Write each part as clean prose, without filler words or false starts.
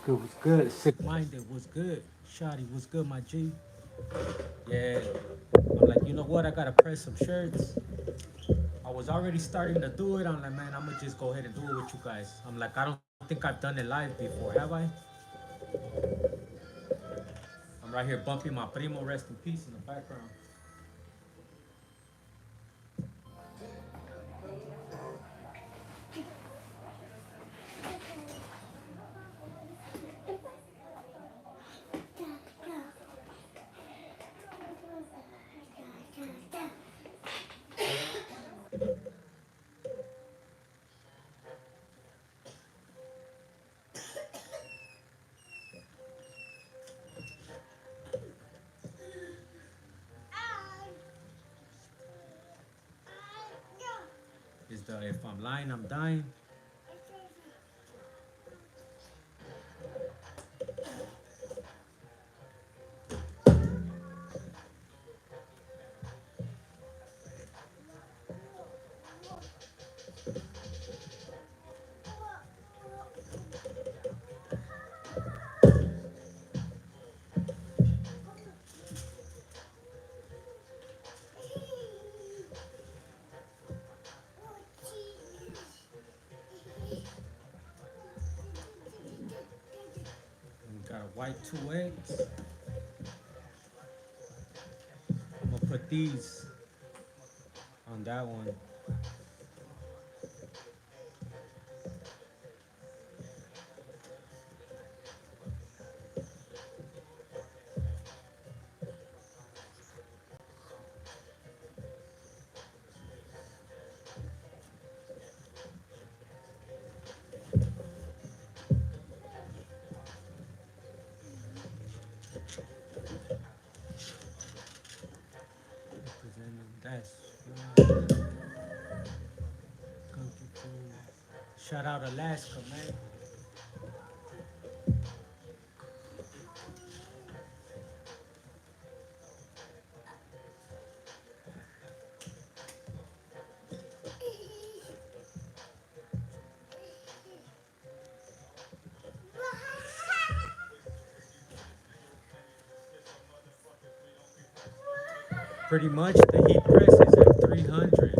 Was good. Sick minded was good. Shotty was good, my G. Yeah. I'm like, you know what? I gotta press some shirts. I was already starting to do it. I'm like, man, I'm gonna just go ahead and do it with you guys. I'm like, I don't think I've done it live before, have I? I'm right here bumping my primo, rest in peace, in the background. Is the if I'm lying, I'm dying. We got a white 2X. I'm gonna put these on that one. Representing that's Country Food. Shout out Alaska, man. Pretty much the heat press is at 300.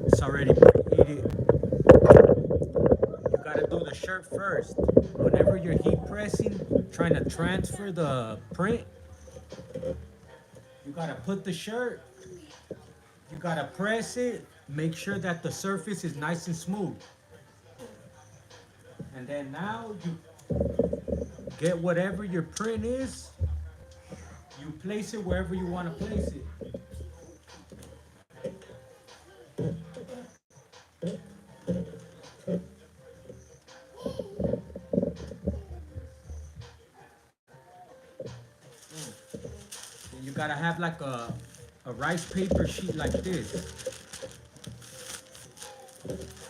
It's already preheated. You gotta do the shirt first. Whenever you're heat pressing, trying to transfer the print, you gotta put the shirt, you gotta press it, make sure that the surface is nice and smooth. And then now you get whatever your print is, you place it wherever you wanna place it. And you gotta have like a rice paper sheet like this.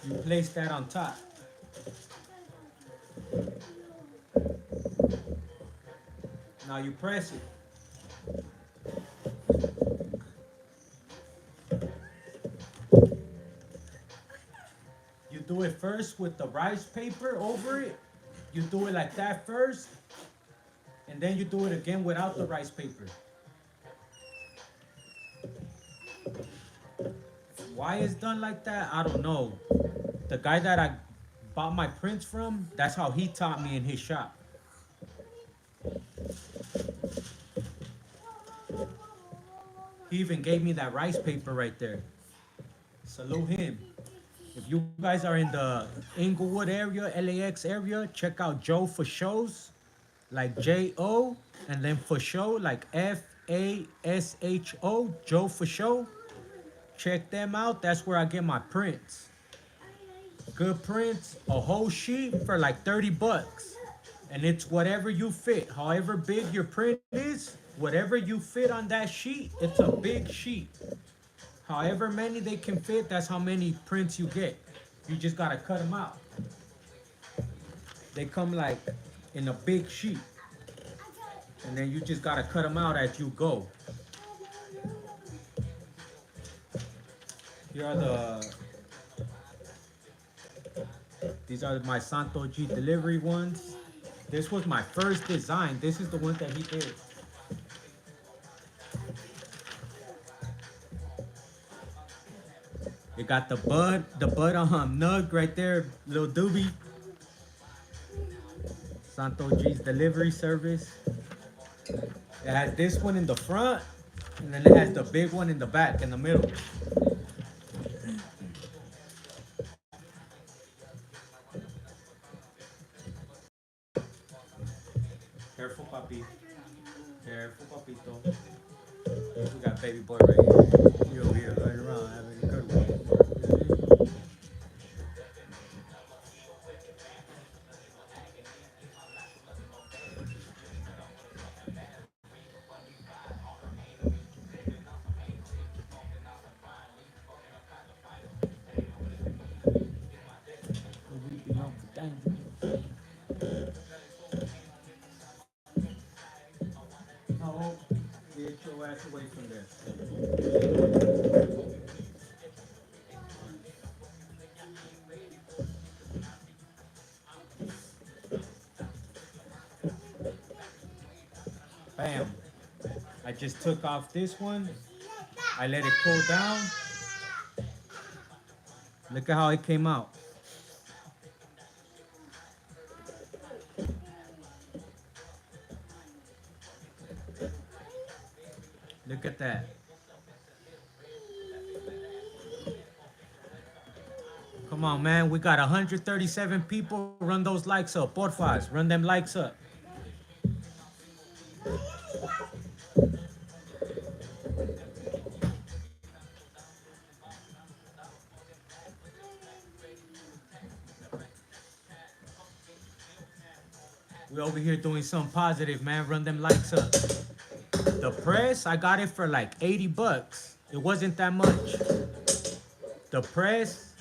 You place that on top. Now you press it. You do it first with the rice paper over it. You do it like that first, and then you do it again without the rice paper. Why it's done like that, I don't know. The guy that I bought my prints from, that's how he taught me in his shop. He even gave me that rice paper right there. Salute him. If you guys are in the Inglewood area, LAX area, check out Joe for shows, like J-O, and then for show, like Fasho, Joe for show. Check them out. That's where I get my prints. Good prints, a whole sheet for like 30 bucks. And it's whatever you fit. However big your print is, whatever you fit on that sheet, it's a big sheet. However many they can fit, that's how many prints you get. You just gotta cut them out. They come like in a big sheet. And then you just gotta cut them out as you go. Here are these are my Santo G delivery ones. This was my first design. This is the one that he did. It got the bud nug right there, little doobie. Santo G's delivery service. It has this one in the front, and then it has the big one in the back, in the middle. Careful, papi. Careful, papito. We got baby boy right here. He over here running around having a good one. We be known for danger. No, get your ass away from there. Bam. I just took off this one. I let it cool down. Look at how it came out. Look at that. Come on, man. We got 137 people. Run those likes up. Porfas, run them likes up. We over here doing something positive, man. Run them likes up. The press, I got it for like 80 bucks. It wasn't that much. The press,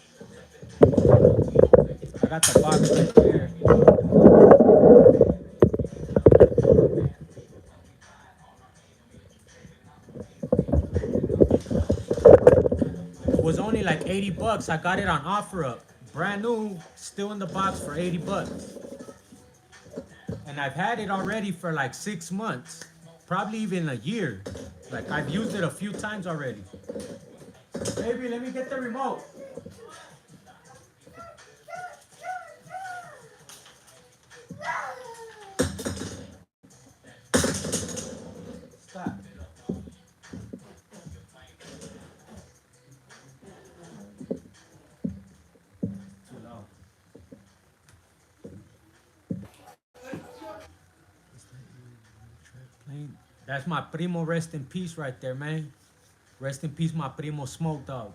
I got the box right there. It was only like 80 bucks. I got it on OfferUp. Brand new, still in the box for 80 bucks. And I've had it already for like 6 months. Probably even a year. Like I've used it a few times already. Baby, let me get the remote. Stop. Too loud. That's my primo, rest in peace right there, man. Rest in peace, my primo Smoke Dog.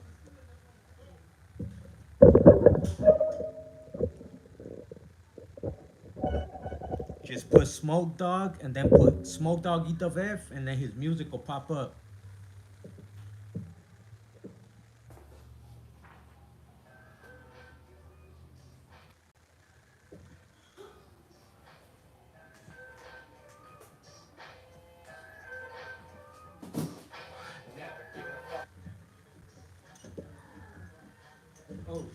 Just put Smoke Dog and then put Smoke Dog Itavev and then his music will pop up. Oh,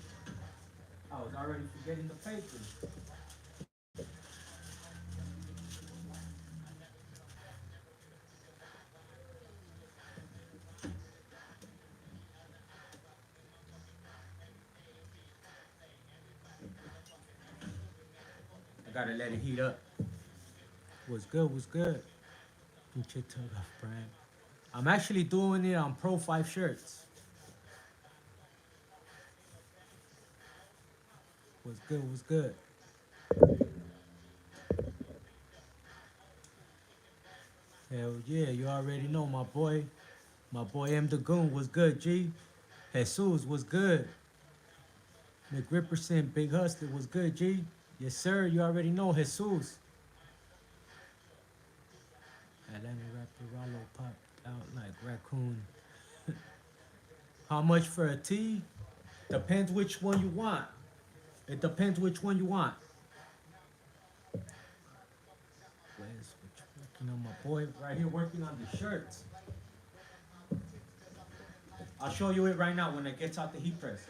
I was already forgetting the paper. I gotta let it heat up. What's good? What's good? Get your tug off, Brian. I'm actually doing it on Pro 5 shirts. What's good? What's good? Hell yeah, you already know my boy. My boy M. Dagoon was good, G. Jesus was good. McRipperson, Big Hustler was good, G. Yes, sir. You already know Jesus. Atlanta rapper Rollo popped out like raccoon. How much for a tee? Depends which one you want. It depends which one you want. Where's working on my boy right here working on the shirts. I'll show you it right now when it gets out the heat press.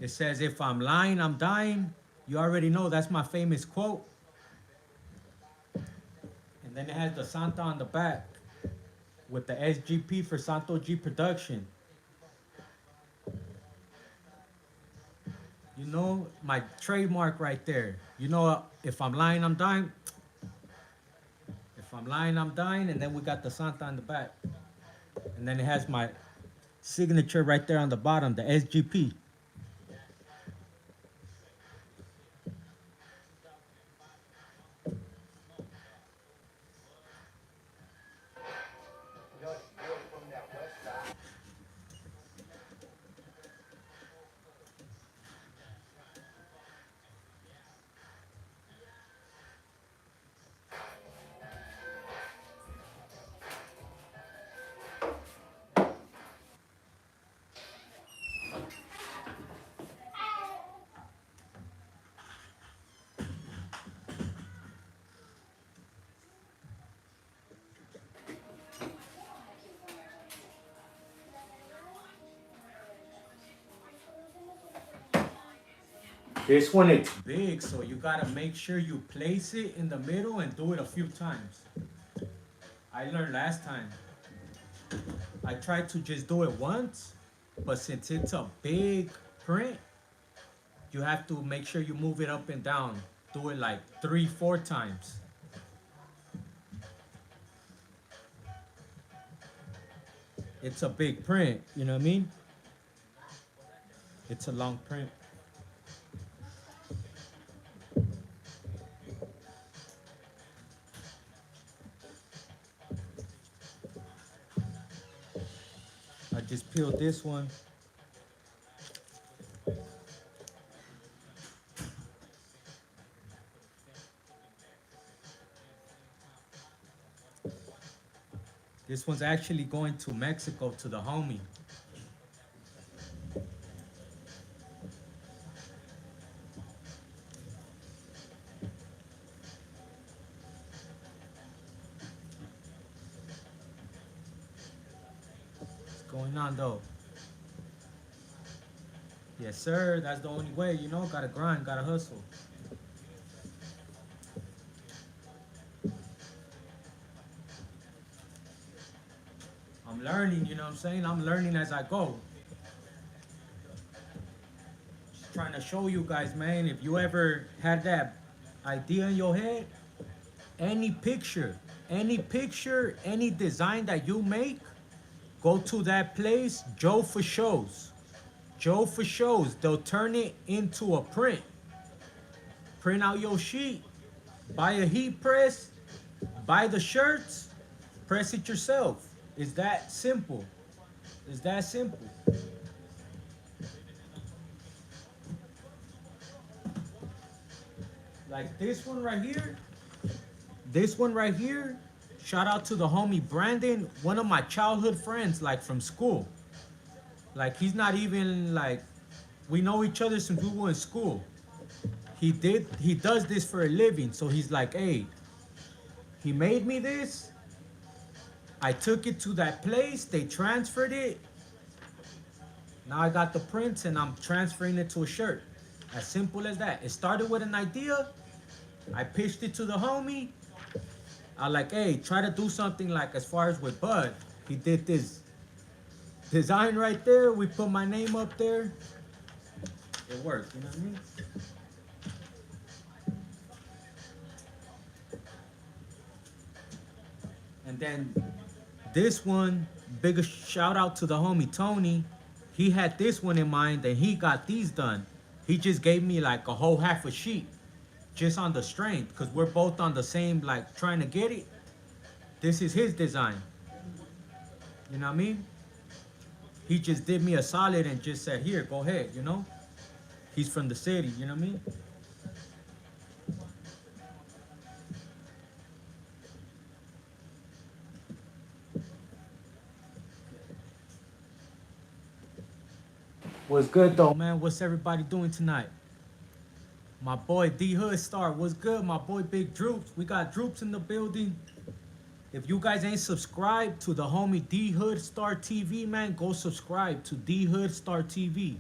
It says, if I'm lying, I'm dying. You already know that's my famous quote. And then it has the Santa on the back with the SGP for Santo G Production. You know, my trademark right there. You know, if I'm lying, I'm dying. If I'm lying, I'm dying. And then we got the Santa on the back. And then it has my signature right there on the bottom, the SGP. This one it's big, so you gotta make sure you place it in the middle and do it a few times. I learned last time. I tried to just do it once, but since it's a big print, you have to make sure you move it up and down. Do it like 3, 4 times. It's a big print, you know what I mean? It's a long print. I just peeled this one. This one's actually going to Mexico to the homie. What's going on though? Yes, sir. That's the only way, you know. Gotta grind, gotta hustle. I'm learning, you know what I'm saying? I'm learning as I go. Just trying to show you guys, man, if you ever had that idea in your head, any picture, any design that you make, go to that place, Joe for Shows. Joe for Shows. They'll turn it into a print. Print out your sheet, buy a heat press, buy the shirts, press it yourself. It's that simple. It's that simple. Like this one right here. This one right here. Shout out to the homie Brandon, one of my childhood friends, like from school. Like he's not even like, we know each other since we were in school. He does this for a living. So he's like, hey, he made me this. I took it to that place. They transferred it. Now I got the prints and I'm transferring it to a shirt. As simple as that. It started with an idea. I pitched it to the homie. I like, hey, try to do something like as far as with Bud. He did this design right there. We put my name up there. It worked, you know what I mean? And then this one, biggest shout out to the homie Tony. He had this one in mind and he got these done. He just gave me like a whole half a sheet just on the strength because we're both on the same, like trying to get it. This is his design. You know what I mean? He just did me a solid and just said, here, go ahead, you know? He's from the city, you know what I mean? What's good though, man? What's everybody doing tonight? My boy D Hood Star, what's good? My boy Big Droops. We got Droops in the building. If you guys ain't subscribed to the homie D Hood Star TV, man, go subscribe to D Hood Star TV.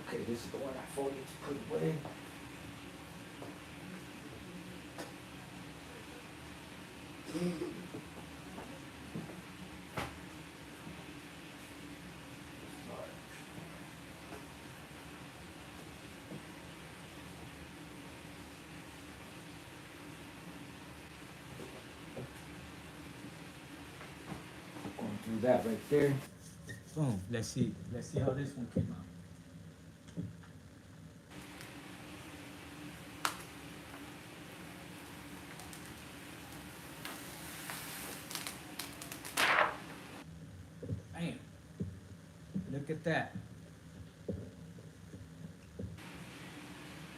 Okay, this is the one I folded to put away. Do that right there. Boom. Let's see how this one came out. Bam. Look at that.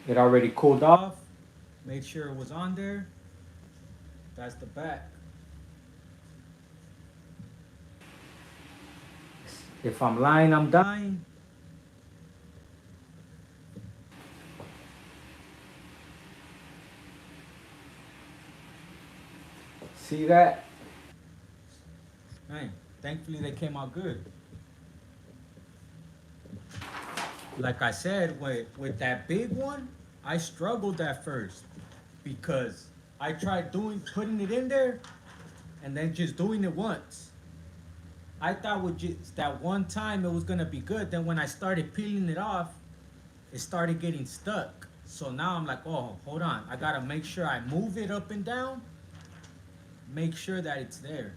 It already cooled off. Made sure it was on there. That's the back. If I'm lying, I'm dying. See that? Man, thankfully they came out good. Like I said, with that big one, I struggled at first because I tried putting it in there and then just doing it once. I thought with just that one time it was gonna be good. Then when I started peeling it off, it started getting stuck. So now I'm like, oh, hold on. I gotta make sure I move it up and down. Make sure that it's there.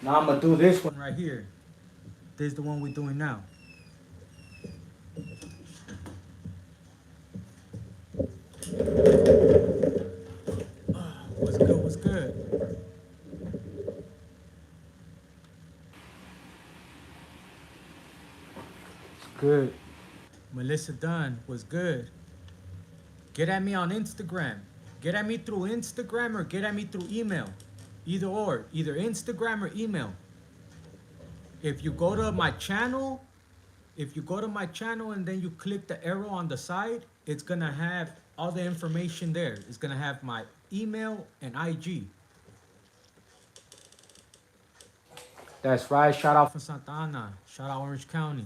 Now I'm gonna do this one right here. This is the one we're doing now. What's good? What's good? It's good. Melissa Dunn was good. Get at me on Instagram. Get at me through Instagram or get at me through email. Either or. Either Instagram or email. If you go to my channel, and then you click the arrow on the side, it's gonna have all the information there. It's gonna have my email and IG. That's right. Shout out from Santa Ana. Shout out Orange County.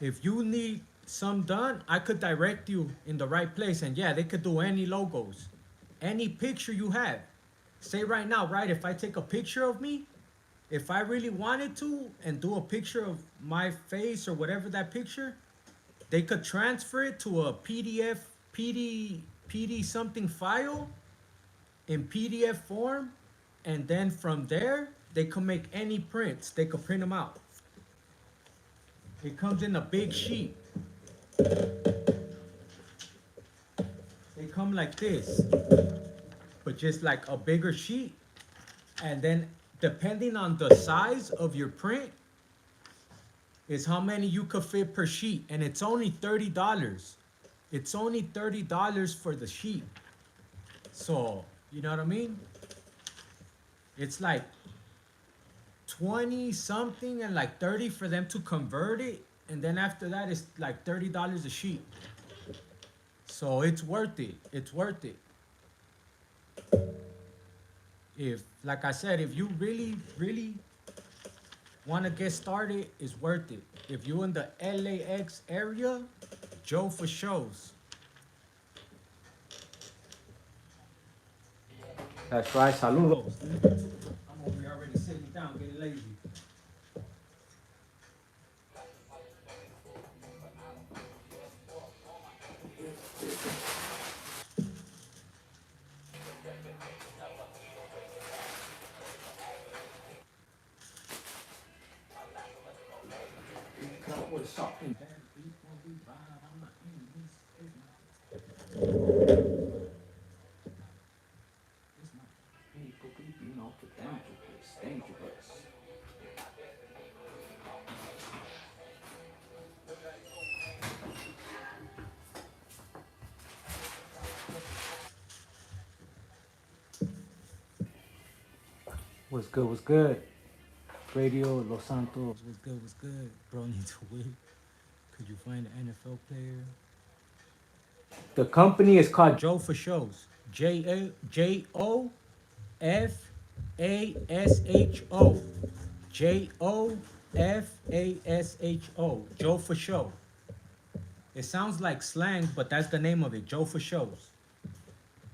If you need some done, I could direct you in the right place. And yeah, they could do any logos. Any picture you have. Say right now, right? If I take a picture of me, if I really wanted to and do a picture of my face or whatever that picture, they could transfer it to a PDF, PD something file in PDF form. And then from there, they could make any prints. They could print them out. It comes in a big sheet. They come like this, but just like a bigger sheet. And then depending on the size of your print is how many you could fit per sheet. And it's only $30. It's only $30 for the sheet. So, you know what I mean? It's like 20 something and like 30 for them to convert it. And then after that, it's like $30 a sheet. So it's worth it. It's worth it. If, like I said, if you really, really want to get started, it's worth it. If you're in the LAX area, Joe for shows. That's right, saludos. I'm over here already sitting down, getting lazy. What's good? What's good? Radio Los Santos. What's good? What's good? Bro needs a wig. Could you find an NFL player? The company is called Joe for Shows. JOFASHO. JOFASHO. Joe for Show. It sounds like slang, but that's the name of it. Joe for Shows.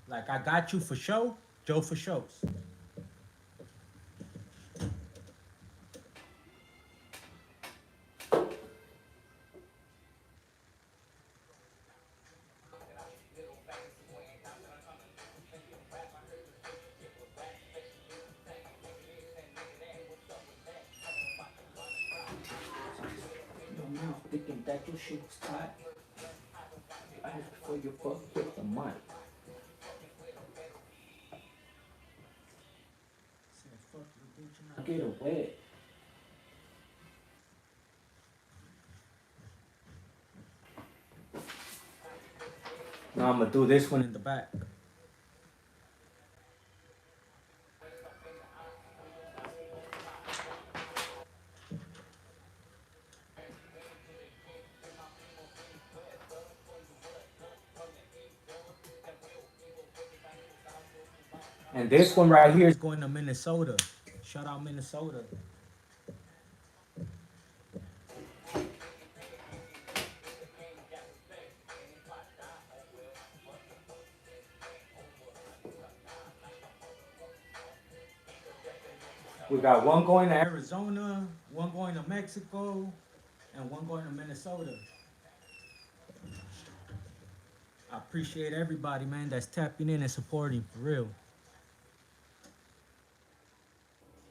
Like I got you for show. Joe for Shows. Your mouth thinking that your shit was tight. I asked for your fuck with the mic. Said fuck you, bitch, and I get away. Now I'm gonna do this one in the back. And this one right here is going to Minnesota. Shout out Minnesota. We got one going to Arizona, one going to Mexico, and one going to Minnesota. I appreciate everybody, man, that's tapping in and supporting, for real.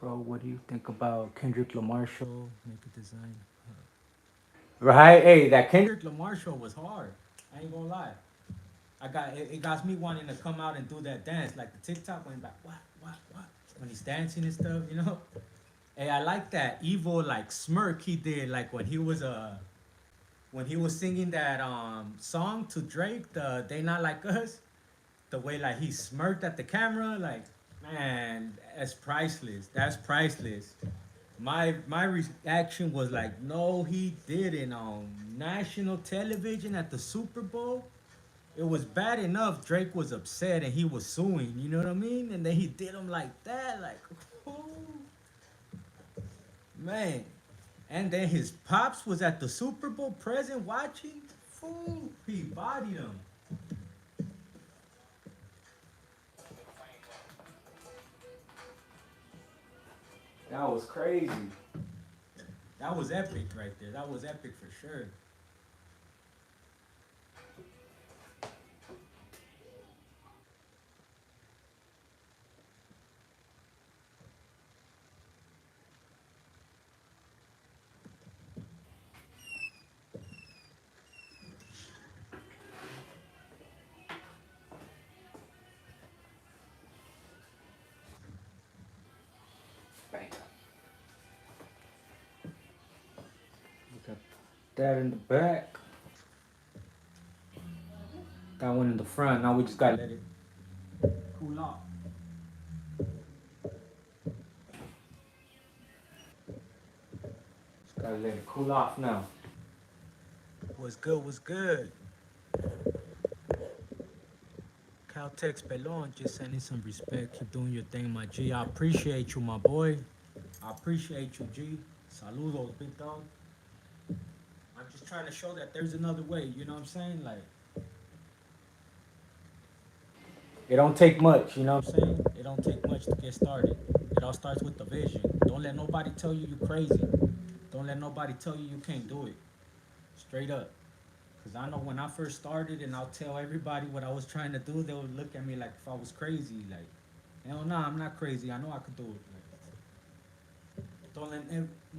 Bro, what do you think about Kendrick Lamar show? Make a design. Right? Hey, that Kendrick Lamar show was hard. I ain't gonna lie. It got me wanting to come out and do that dance, like the TikTok when like what, when he's dancing and stuff, you know. Hey, I like that evil like smirk he did, like when he was singing that song to Drake, the They Not Like Us. The way like he smirked at the camera, like man, that's priceless. That's priceless. My reaction was like, no, he didn't. On national television at the Super Bowl, it was bad enough Drake was upset and he was suing, you know what I mean? And then he did him like that, like, ooh, man. And then his pops was at the Super Bowl present watching. Fool, he bodied him. That was crazy. That was epic right there. That was epic for sure. Bam. We got that in the back. That one in the front. Now we just gotta let it cool off. Just gotta let it cool off now. What's good? What's good? Caltex Pelon, just sending some respect. Keep doing your thing, my G. I appreciate you, my boy. I appreciate you, G. Saludos, big dog. I'm just trying to show that there's another way. You know what I'm saying? Like, it don't take much. You know what I'm saying? It don't take much to get started. It all starts with the vision. Don't let nobody tell you you're crazy. Don't let nobody tell you you can't do it. Straight up. Because I know when I first started and I'll tell everybody what I was trying to do, they would look at me like if I was crazy. Like, hell no, I'm not crazy. I know I could do it. Like, don't let,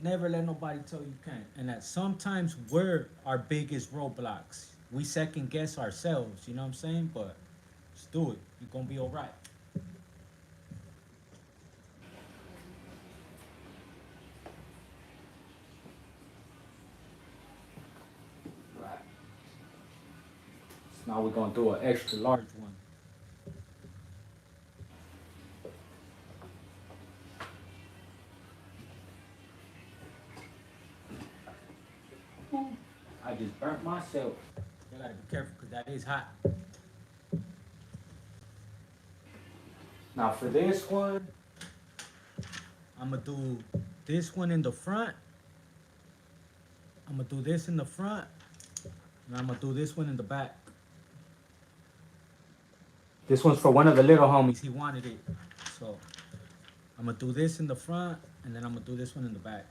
never let nobody tell you can't. And that sometimes we're our biggest roadblocks. We second guess ourselves, you know what I'm saying? But just do it. You're going to be all right. Right. So now we're going to do an extra large one. I just burnt myself. You gotta be careful because that is hot. Now for this one, I'm gonna do this one in the front. I'm gonna do this in the front, and I'm gonna do this one in the back. This one's for one of the little homies. He wanted it, so I'm gonna do this in the front, and then I'm gonna do this one in the back.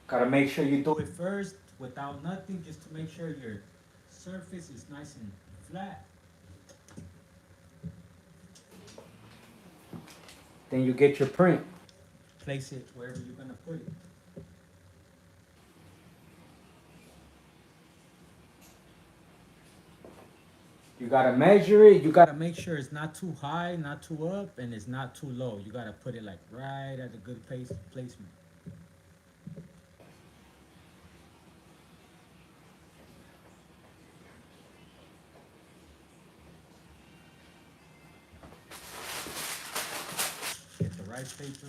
Gotta make sure you do it first without nothing, just to make sure your surface is nice and flat. Then you get your print. Place it wherever you're gonna put it. You gotta measure it. You gotta make sure it's not too high, not too up, and it's not too low. You gotta put it like right at a good placement. Get the right paper.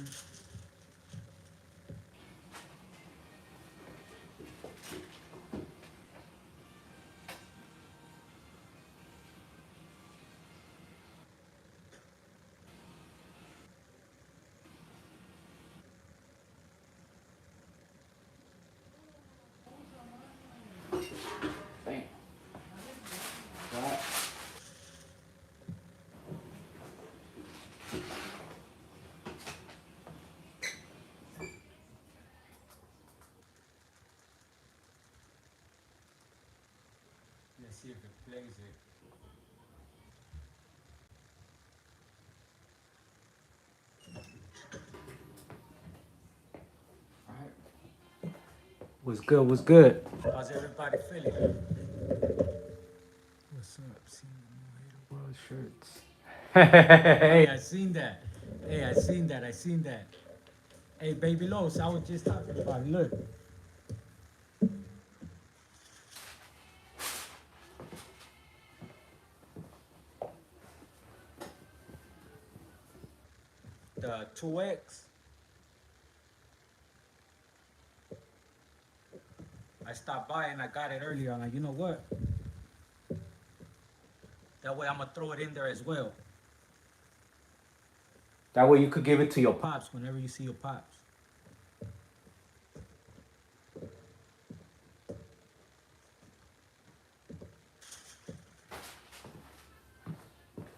Bam. Right. Let's see if it plays it. All right. What's good? What's good? How's everybody feeling? What's up? See the world shirts. Hey, I seen that. Hey, I seen that. I seen that. Hey, Baby Los, I was just talking about it. Look. The 2X. I stopped by and I got it earlier. I'm like, you know what? That way I'm gonna throw it in there as well. That way you could give it to your pops whenever you see your pops.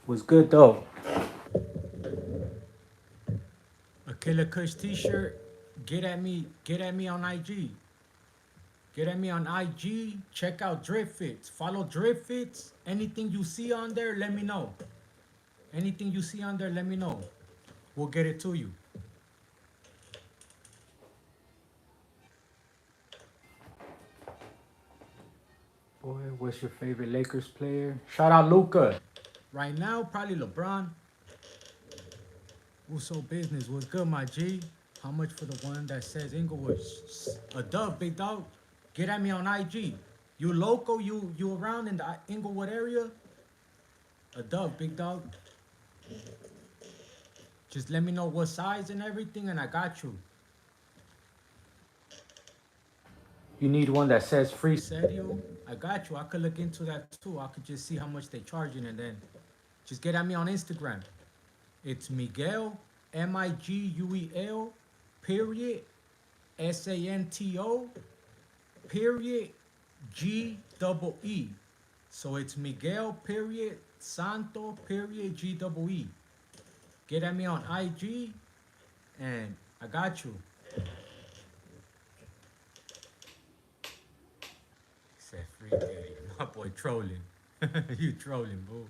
Was good though. A Killer Kush t-shirt. Get at me on IG. Get at me on IG. Check out Drift Fits. Follow Drift Fits. Anything you see on there, let me know. Anything you see on there, let me know. We'll get it to you. Boy, what's your favorite Lakers player? Shout out Luka. Right now, probably LeBron. Uso business. What's good, my G? How much for the one that says Inglewood? A dub, big dog. Get at me on IG. You local? You around in the Inglewood area? A dub, big dog. Just let me know what size and everything, and I got you. You need one that says free Serio? I got you. I could look into that too. I could just see how much they charging, and then just get at me on Instagram. It's Miguel, Miguel, period, Santo, period, G-double-E. So it's Miguel, period, Santo, period, G-double-E. Get at me on IG, and I got you. Said free daddy. My boy trolling. You trolling, boo.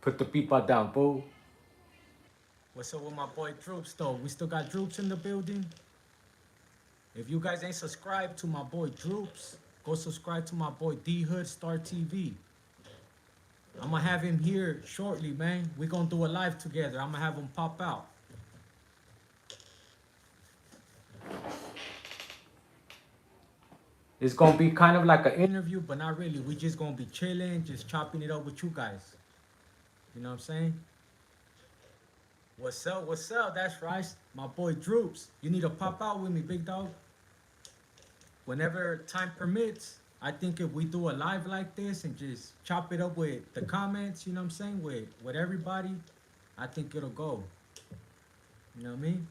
Put the people down, boo. What's up with my boy Droops, though? We still got Droops in the building? If you guys ain't subscribed to my boy Droops, go subscribe to my boy D Hood Star TV. I'm gonna have him here shortly, man. We gonna do a live together. I'm gonna have him pop out. It's gonna be kind of like an interview, but not really. We just gonna be chilling, just chopping it up with you guys. You know what I'm saying? What's up? What's up? That's right. My boy Droops. You need to pop out with me, big dog. Whenever time permits, I think if we do a live like this and just chop it up with the comments, you know what I'm saying, with everybody, I think it'll go. You know what I mean?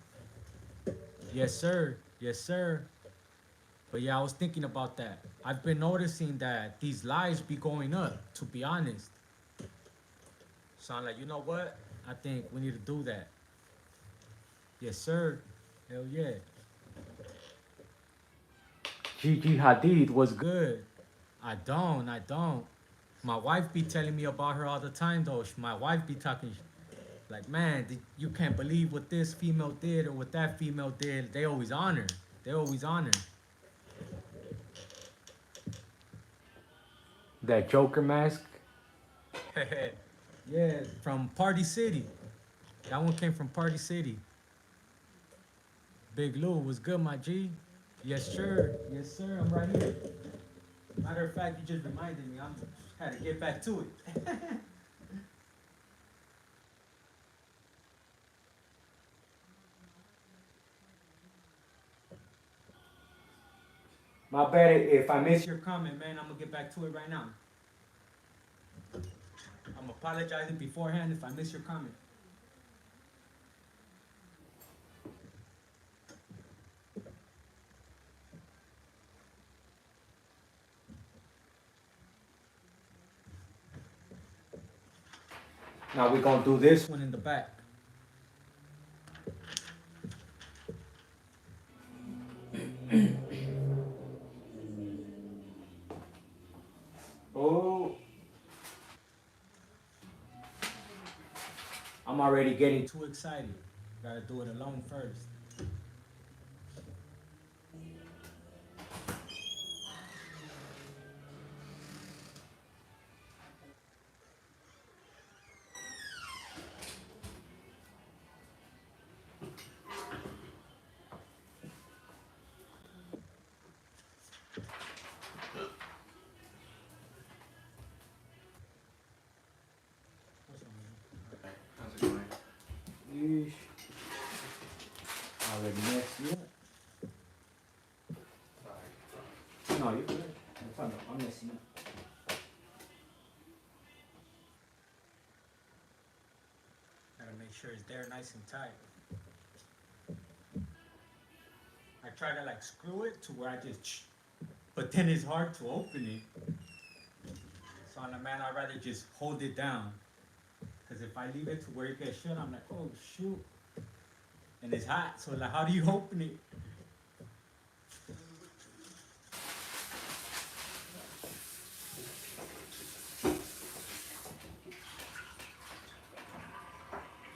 Yes, sir. Yes, sir. But yeah, I was thinking about that. I've been noticing that these lives be going up, to be honest. So I'm like, you know what? I think we need to do that. Yes, sir. Hell yeah. Gigi Hadid was good. I don't. My wife be telling me about her all the time, though. My wife be talking like, man, you can't believe what this female did or what that female did. They always honor. They always honor. That Joker mask? Yeah, from Party City. That one came from Party City. Big Lou was good, my G. Yes, sir. Yes, sir. I'm right here. Matter of fact, you just reminded me. I'm had to get back to it. My bad if I miss your comment, man. I'm gonna get back to it right now. I'm apologizing beforehand if I miss your comment. Now we're gonna do this one in the back. Oh, I'm already getting too excited. Gotta do it alone first. How's it going? Yeesh. Already messed me up. Sorry. No, you're good. I'm messing up. Gotta make sure it's there nice and tight. I try to like screw it to where I just, but then it's hard to open it. So on the man, I'd rather just hold it down. Cause if I leave it to where it gets shut, I'm like, oh shoot. And it's hot, so like, how do you open it?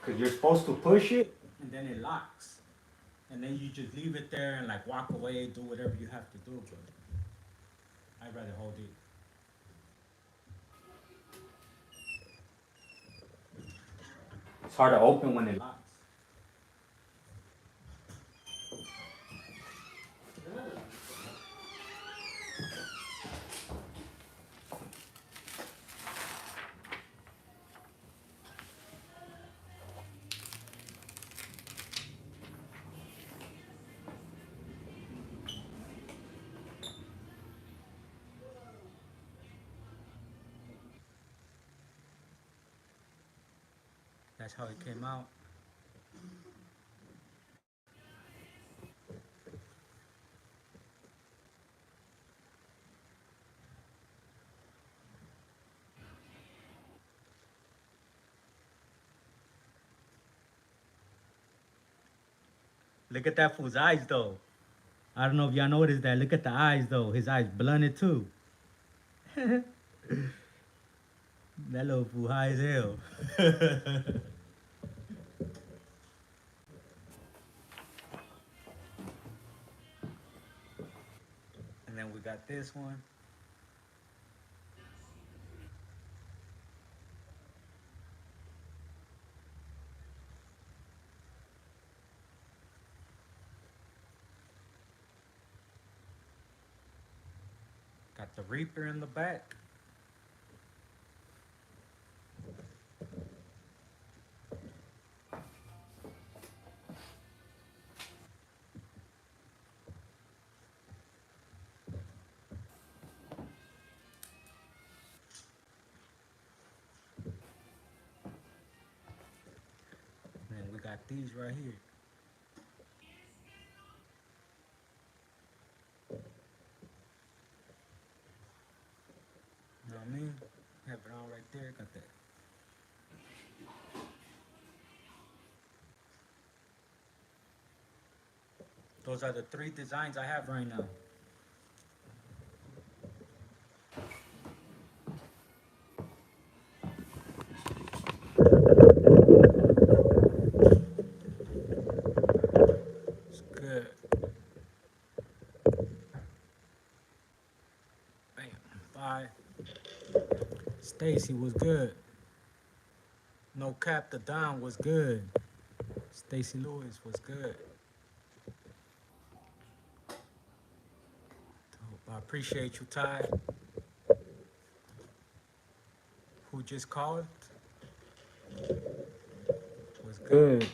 Cause you're supposed to push it, and then it locks. And then you just leave it there and like walk away, do whatever you have to do, but I'd rather hold it. hard to open when it locks. That's how it came out. Look at that fool's eyes though. I don't know if y'all noticed that. Look at the eyes though. His eyes blunted too. That little fool high as hell. And then we got this one. Got the Reaper in the back. And then we got these right here. You know what I mean? Have it all right there. Got that. Those are the 3 designs I have right now. It's good. Bam. Bye. Stacy was good. No Cap the Don was good. Stacy Lewis was good. I appreciate you, Ty. Who just called? Was good.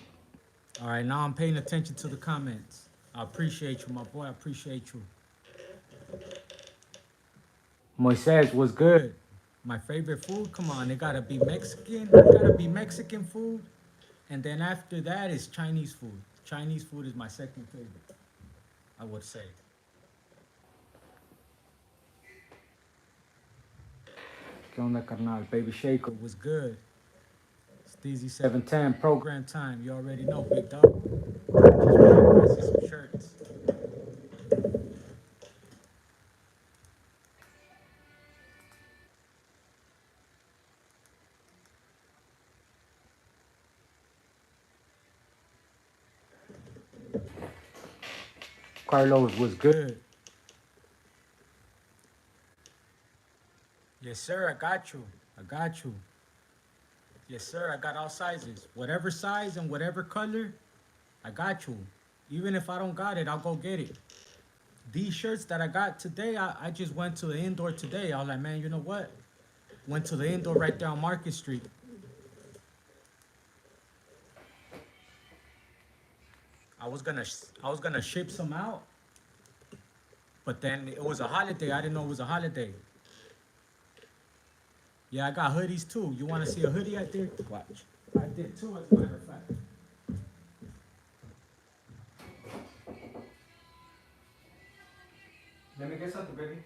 All right, now I'm paying attention to the comments. I appreciate you, my boy. I appreciate you. Moises was good. My favorite food? Come on, it gotta be Mexican. It gotta be Mexican food. And then after that is Chinese food. Chinese food is my second favorite, I would say. ¿Qué onda, carnal? Baby Shaker was good. Steezy 710, program time. You already know, big dog. Just see some shirts. Carlos was good. Yes, sir. I got you. I got you. Yes, sir. I got all sizes. Whatever size and whatever color, I got you. Even if I don't got it, I'll go get it. These shirts that I got today, I just went to the indoor today. I was like, man, you know what? Went to the indoor right there on Market Street. I was gonna ship some out, but then it was a holiday. I didn't know it was a holiday. Yeah, I got hoodies too. You want to see a hoodie I did? Watch. I did too, as a matter of fact. Let me get something, baby.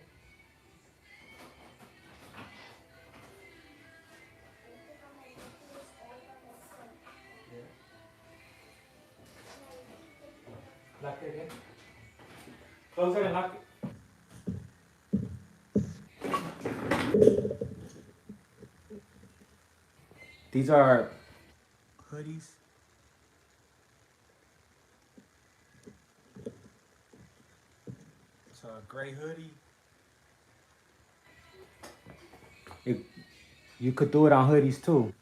Lock it again. Close it and lock it. These are hoodies. It's a gray hoodie. You could do it on hoodies too.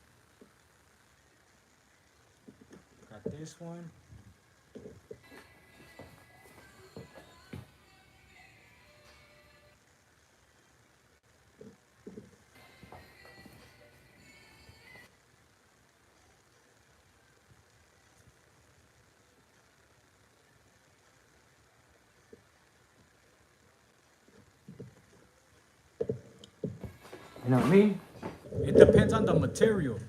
this one. You know what I mean? It depends on the material.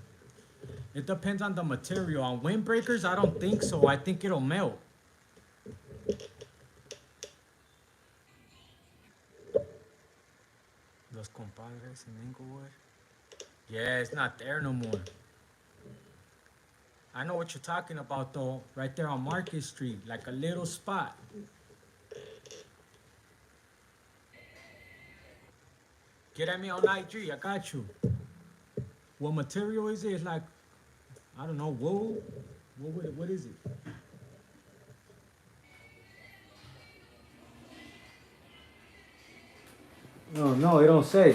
It depends on the material. On windbreakers, I don't think so. I think it'll melt. Los Compadres in Inglewood. Yeah, it's not there no more. I know what you're talking about though. Right there on Market Street, like a little spot. Get at me on IG. I got you. What material is it? It's like, I don't know, wool. What is it? No, it don't say.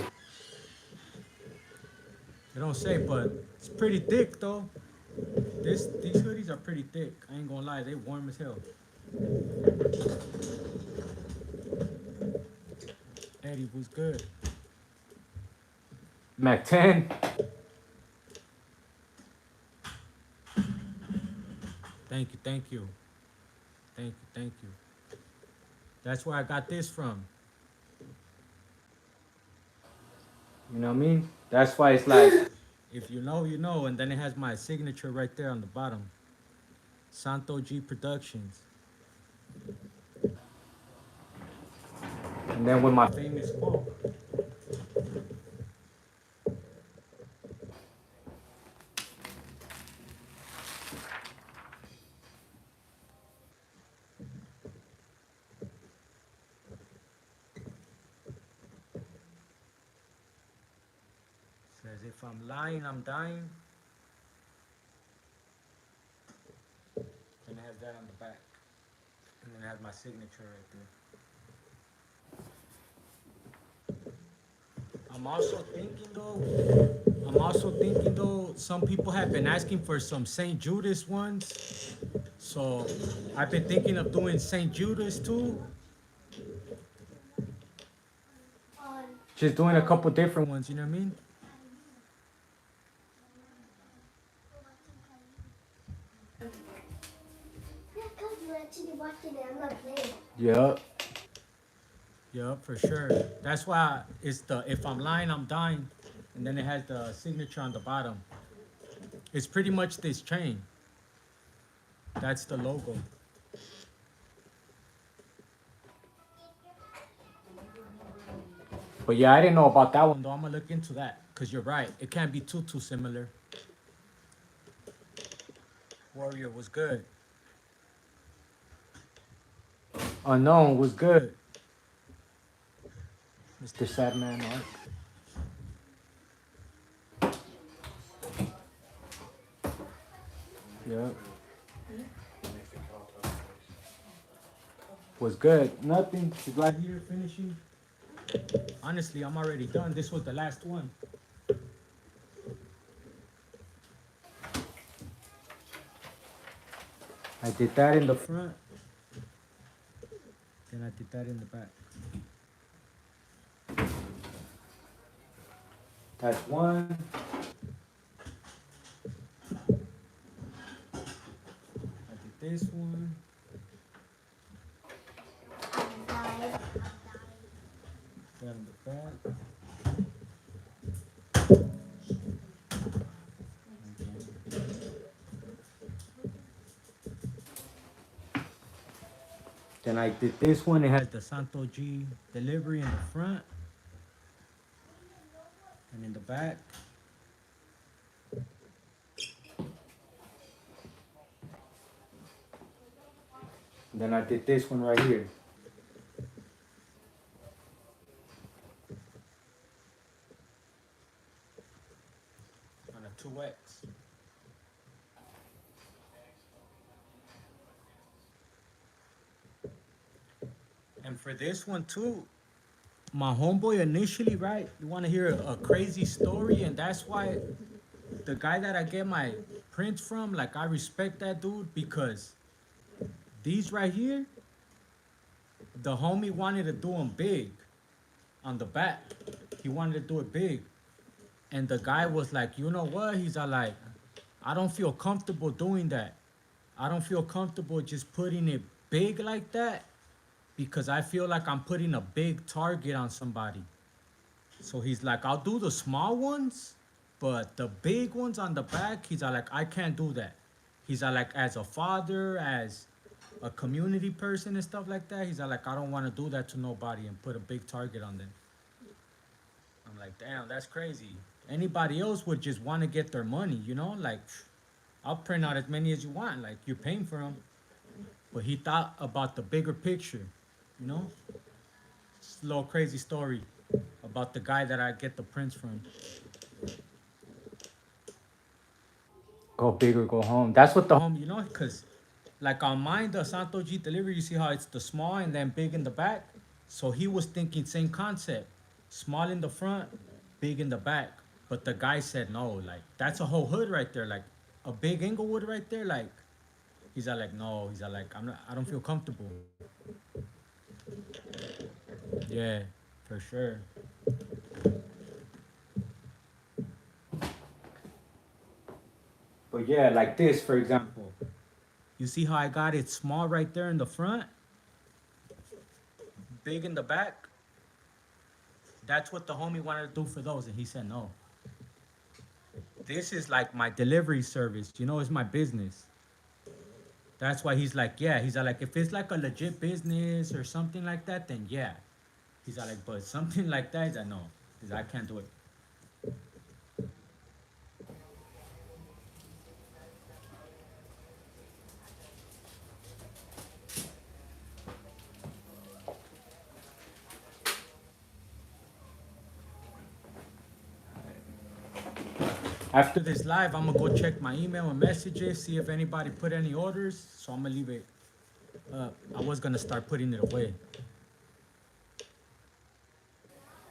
It don't say, but it's pretty thick though. These hoodies are pretty thick. I ain't gonna lie, they warm as hell. Eddie was good. Mac 10. Thank you, thank you. Thank you, thank you. That's where I got this from. You know what I mean? That's why it's like, If you know, you know, and then it has my signature right there on the bottom. Santo G Productions. and then with my Famous quote. Says, if I'm lying, I'm dying. And it has that on the back. And then it has my signature right there. I'm also thinking though, some people have been asking for some St. Judas ones. So I've been thinking of doing St. Judas too. just doing a couple different Ones, you know what I mean? Yeah, because you're actually watching it. I'm not playing. Yup. Yup, for sure. That's why it's the if I'm lying, I'm dying. And then it has the signature on the bottom. It's pretty much this chain. That's the logo. But yeah, I didn't know about that one. Though I'm gonna look into that. Cause you're right. It can't be too similar. Warrior was good. Unknown was good. Mr. Sadman Arc. Yep. Was good. Nothing. She's like, Here finishing. Honestly, I'm already done. This was the last one. I did that in the Front. Then I did that in the back. That's one. I did this one. I'm dying. That in the back. Then I did this one. It Has has the Santo G delivery in the front and in the back. then I did this one right here. On a 2X. And for this one too, my homeboy initially, right? You want to hear a crazy story, and that's why the guy that I get my prints from, like I respect that dude because these right here, the homie wanted to do them big on the back. He wanted to do it big. And the guy was like, you know what? He's all like, I don't feel comfortable doing that. I don't feel comfortable just putting it big like that because I feel like I'm putting a big target on somebody. So he's like, I'll do the small ones, but the big ones on the back, he's all like, I can't do that. He's all like, as a father, as a community person and stuff like that, he's all like, I don't want to do that to nobody and put a big target on them. I'm like, damn, that's crazy. Anybody else would just want to get their money, you know? Like, I'll print out as many as you want. Like, you're paying for them. But he thought about the bigger picture, you know? It's a little crazy story about the guy that I get the prints from. Go big or go home. That's what the You know, because like on mine, the Santo G delivery, you see how it's the small and then big in the back? So he was thinking same concept. Small in the front, big in the back. But the guy said no, like that's a whole hood right there. Like a big Inglewood right there, like he's all like, no, he's all like, I don't feel comfortable. Yeah, for sure. But yeah, like this, for example. You see how I got it small right there in the front? Big in the back? That's what the homie wanted to do for those, and he said no. This is like my delivery service, you know, it's my business. That's why he's like, yeah, he's like, if it's like a legit business or something like that, then yeah. He's like, but something like that, he's like, no, he's like, I can't do it. After this live, I'm gonna go check my email and messages, see if anybody put any orders. So I'm gonna leave it. I was gonna start putting it away.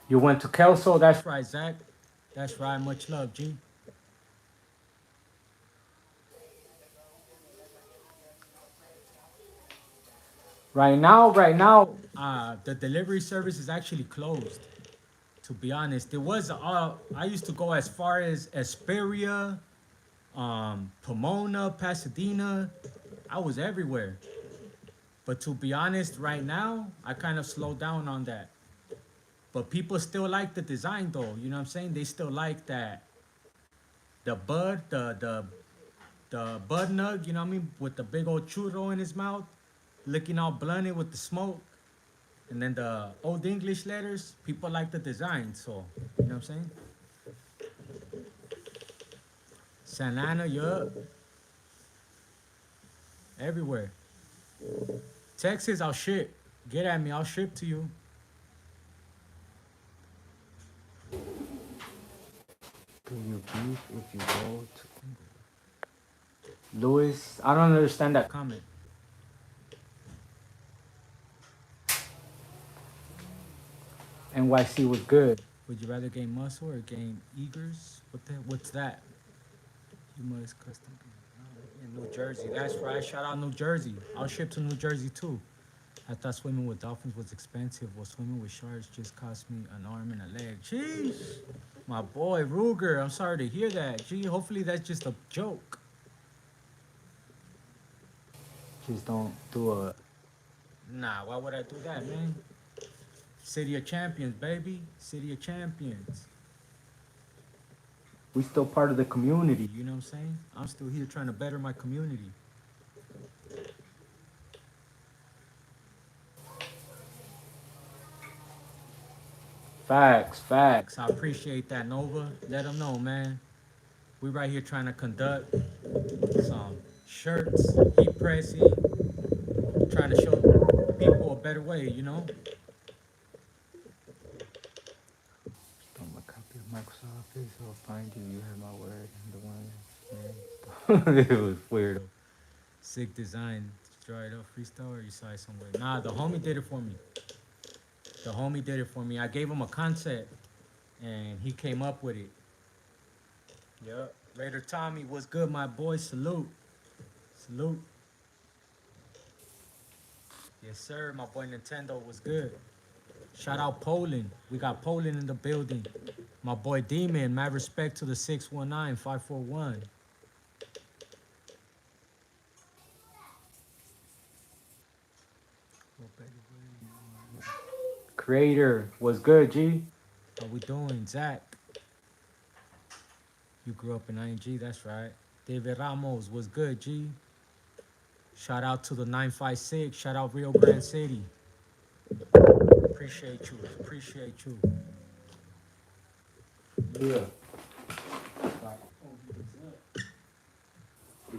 You went to Kelso? That's right, Zach. That's right. Much love, G. Right now, the delivery service is actually closed. To be honest, it was I used to go as far as Esperia, Pomona, Pasadena. I was everywhere. But to be honest, right now, I kind of slowed down on that. But people still like the design though, you know what I'm saying? They still like that. The bud, the bud nug, you know what I mean? With the big old churro in his mouth, looking all blunted with the smoke. And then the old English letters, people like the design, so, you know what I'm saying? Santa Ana, yup. Everywhere. Texas, I'll ship. Get at me, I'll ship to you. Do you beef if you go to Louis? I don't understand that Comment. NYC was good. Would you rather gain muscle or gain eagers? What's that? You must custom in New Jersey. That's right. Shout out New Jersey. I'll ship to New Jersey too. I thought swimming with dolphins was expensive. Well, swimming with sharks just cost me an arm and a leg. Jeez. My boy Ruger, I'm sorry to hear that. Gee, hopefully that's just a joke. Just don't do a. Nah, why would I do that, man? City of Champions, baby. City of Champions. We still part of the community. You know what I'm saying? I'm still here trying to better my community. Facts. I appreciate that, Nova. Let them know, man. We right here trying to conduct some shirts, heat pressing, trying to show people a better way, you know? Don't my copy of Microsoft Office. I'll find you. You heard my word. I'm the one. It was weird. Sick design. Draw it up freestyle or you saw it somewhere? Nah, the homie did it for me. I gave him a concept and he came up with it. Yup. Raider Tommy, what's good, my boy? Salute. Salute. Yes, sir. My boy Nintendo was good. Shout out Poland. We got Poland in the building. My boy Demon, mad respect to the 619-541. Creator was good, G. How we doing, Zach? You grew up in ING, that's right. David Ramos was good, G. Shout out to the 956. Shout out Rio Grande City. Appreciate you. Appreciate you. Yeah.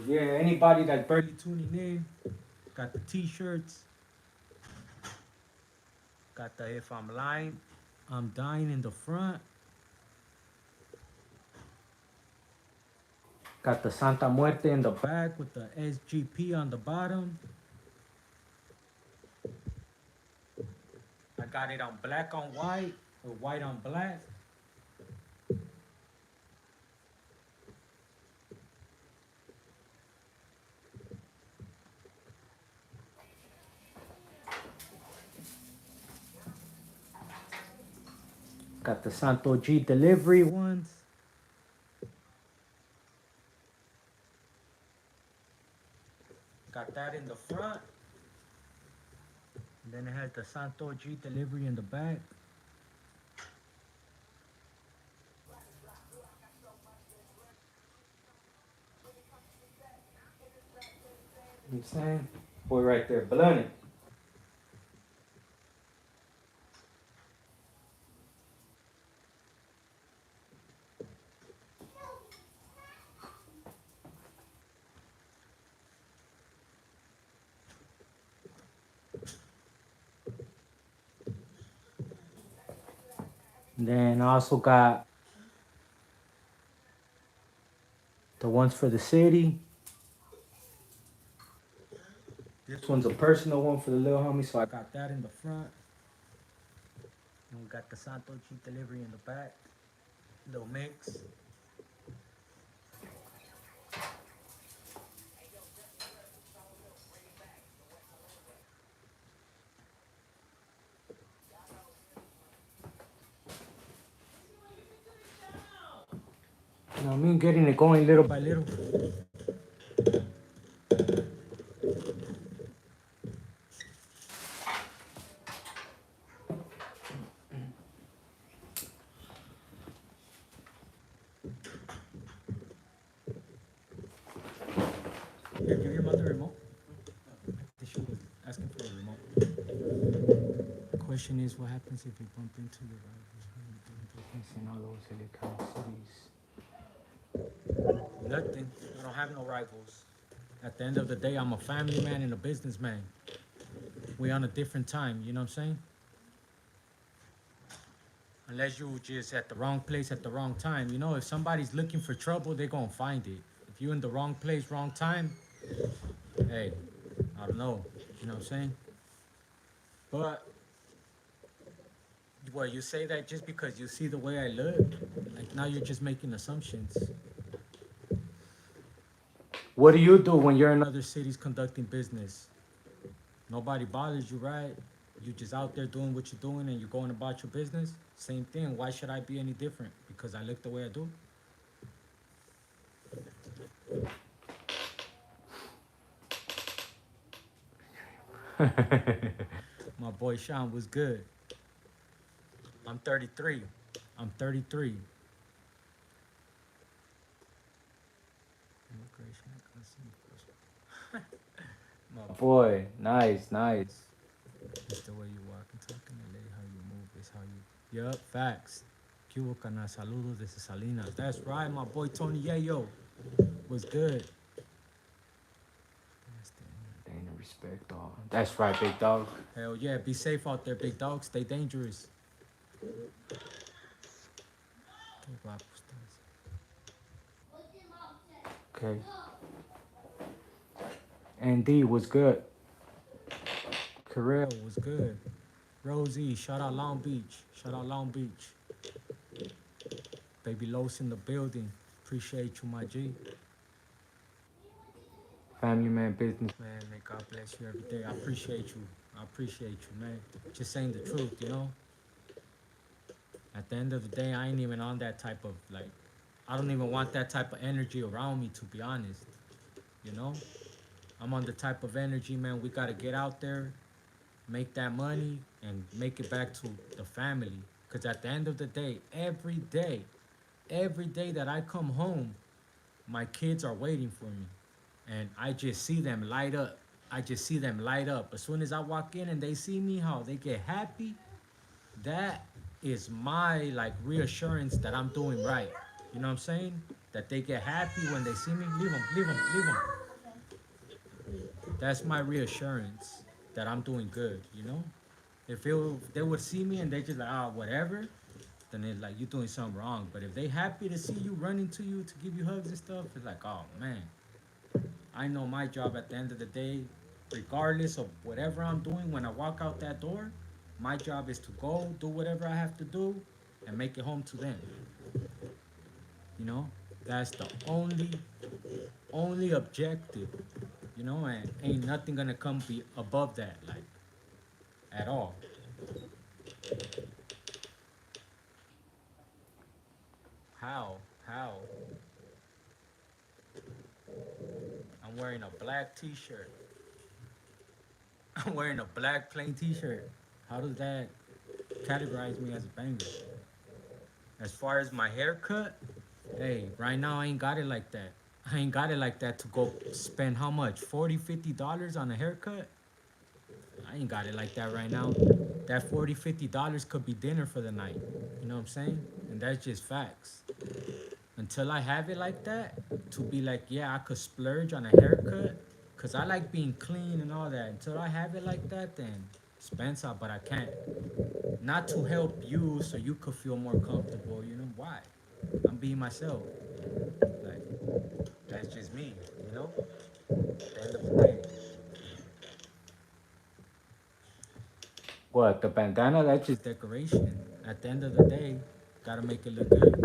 Yeah, anybody that's barely tuning in, got the t-shirts. Got the If I'm Lying, I'm Dying in the front. Got the Santa Muerte in the back with the SGP on the bottom. I got it on black on white or white on black. Got the Santo G delivery ones. Got that in the front. And then it has the Santo G delivery in the back. You know what I'm saying? Boy right there, blunted. And then I also got the ones for the city. This one's a personal one for the little homie, so I got that in the front. And we got the Santo G delivery in the back. Little mix. You know what I mean? Getting it going little by little. Here, give your mother a remote. She was asking for a remote. The question is, what happens if you bump into your rivals when you're doing business in all those cities? Nothing. I don't have no rivals. At the end of the day, I'm a family man and a businessman. We on a different time, you know what I'm saying? Unless you just at the wrong place at the wrong time. You know, if somebody's looking for trouble, they're gonna find it. If you in the wrong place, wrong time, hey, I don't know. You know what I'm saying? But, well, you say that just because you see the way I look. Like, now you're just making assumptions. What do you do when you're in other cities conducting business? Nobody bothers you, right? You just out there doing what you're doing and you're going about your business. Same thing. Why should I be any different? Because I look the way I do? My boy Sean was good. I'm 33. I'm 33. My boy, nice, nice. It's the way you walk and talk in LA, how you move, it's how you. Yup, facts. Cuba Cana, saludos desde Salinas. That's right, my boy Tony Yayo was good. Ain't no respect, dog. That's right, big dog. Hell yeah, be safe out there, big dog. Stay dangerous. Okay. And D was good. Karel was good. Rosie, shout out Long Beach. Shout out Long Beach. Baby Los in the building. appreciate you, my G. Family man business. Man, may God bless you every day. I appreciate you. I appreciate you, man. Just saying the truth, you know? At the end of the day, I ain't even on that type of, like, I don't even want that type of energy around me, to be honest. You know? I'm on the type of energy, man, we gotta get out there, make that money, and make it back to the family. Because at the end of the day, every day that I come home, my kids are waiting for me. And I just see them light up. I just see them light up. As soon as I walk in and they see me, how they get happy, that is my like reassurance that I'm doing right. You know what I'm saying? That they get happy when they see me. Leave them, leave them, leave them. That's my reassurance that I'm doing good, you know? If they would see me and they just like, ah, whatever, then it's like, you're doing something wrong. But if they happy to see you, running to you to give you hugs and stuff, it's like, oh, man. I know my job at the end of the day, regardless of whatever I'm doing when I walk out that door, my job is to go, do whatever I have to do, and make it home to them. You know? That's the only objective. You know, and ain't nothing gonna come be above that, like, at all. How? I'm wearing a black t-shirt. I'm wearing a black plain t-shirt. How does that categorize me as a banger? As far as my haircut, hey, right now I ain't got it like that. I ain't got it like that to go spend how much? $40, $50 on a haircut? I ain't got it like that right now. That $40, $50 could be dinner for the night. You know what I'm saying? And that's just facts. Until I have it like that, to be like, yeah, I could splurge on a haircut, because I like being clean and all that. Until I have it like that, then spend some, but I can't. Not to help you so you could feel more comfortable, you know? Why? I'm being myself. Like, that's just me, you know? At the end of the day. What, the bandana? That's just Decoration. At the end of the day, gotta make it look good.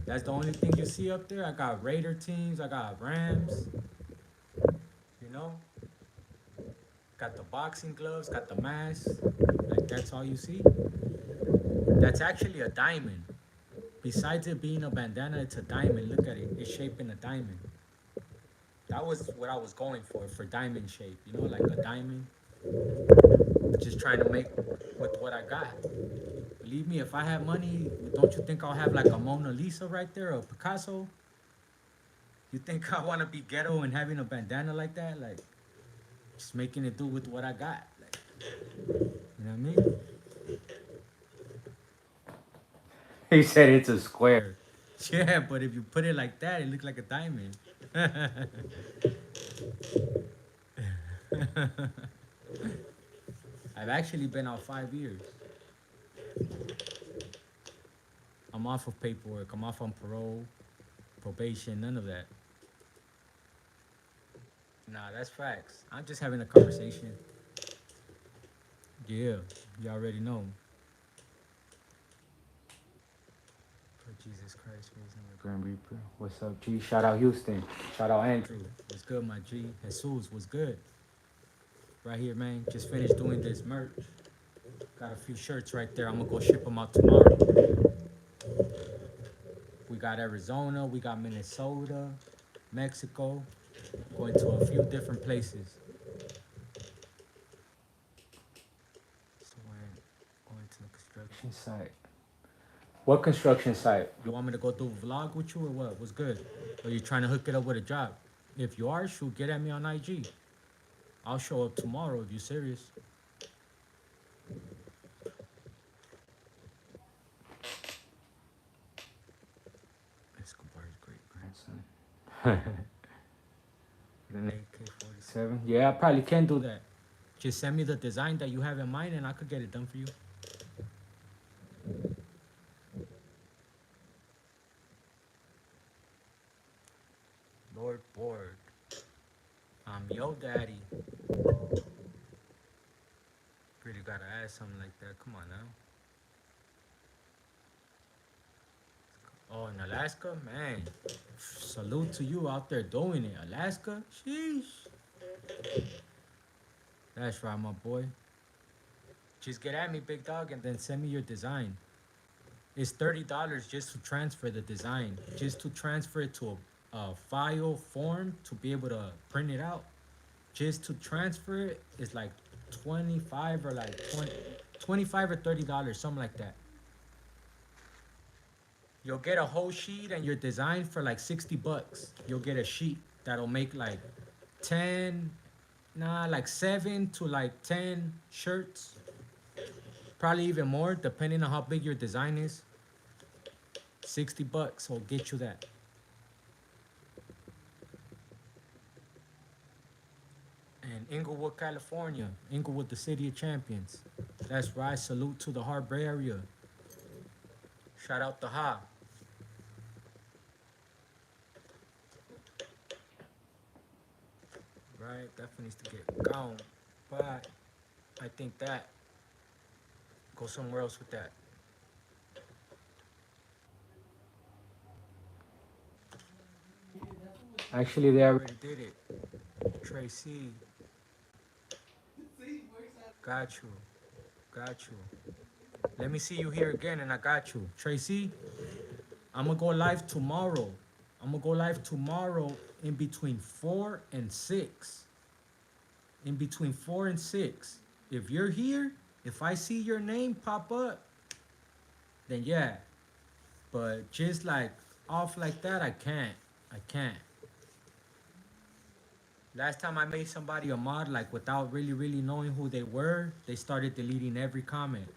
That's the only thing you see up there. I got Raider teams, I got Rams, you know? Got the boxing gloves, got the mask. Like, that's all you see. That's actually a diamond. Besides it being a bandana, it's a diamond. Look at it. It's shaped in a diamond. That was what I was going for diamond shape. You know, like a diamond. Just trying to make with what I got. Believe me, if I have money, don't you think I'll have like a Mona Lisa right there or Picasso? You think I want to be ghetto and having a bandana like that? Like, just making it do with what I got. Like, you know what I mean? he said it's a square. Yeah, but if you put it like that, it looks like a diamond. I've actually been out 5 years. I'm off of paperwork. I'm off on parole, probation, none of that. Nah, that's facts. I'm just having a conversation. Yeah, you already know. For Jesus Christ, reason we're Grand Reaper. What's up, G? Shout out Houston. Shout out Andrew. What's good, my G? Jesus, what's good? Right here, man. Just finished doing this merch. Got a few shirts right there. I'm gonna go ship them out tomorrow. We got Arizona, we got Minnesota, Mexico. Going to a few different places. So we're going to the construction. Site. What construction site? You want me to go do a vlog with you or what? What's good? Or you trying to hook it up with a job? If you are, shoot, get at me on IG. I'll show up tomorrow if you're serious. Escobar's great grandson. Then AK-47. Yeah, I probably can do that. That. Just send me the design that you have in mind and I could get it done for you. Lord Borg. I'm yo daddy. Really gotta ask something like that. Come on now. Oh, in Alaska, man. Salute to you out there doing it. Alaska, sheesh. That's right, my boy. Just get at me, big dog, and then send me your design. It's $30 just to transfer the design, just to transfer it to a file form to be able to print it out. Just to transfer it is like 25 or like 20, 25 or $30, something like that. You'll get a whole sheet and your design for like 60 bucks. You'll get a sheet that'll make like 10, like 7 to like 10 shirts. Probably even more, depending on how big your design is. 60 bucks will get you that. And Inglewood, California. Inglewood, the city of champions. That's right. Salute to the Harbor area. Shout out to Ha. Right, definitely needs to get gone. But I think that go somewhere else with that. Actually, they already did it. Tracy. Got you. Got you. Let me see you here again and I got you. Tracy, I'm gonna go live tomorrow. I'm gonna go live tomorrow in between 4 and 6. In between 4 and 6. If you're here, if I see your name pop up, then yeah. But just like off like that, I can't. I can't. Last time I made somebody a mod, like without really knowing who they were, they started deleting every comment.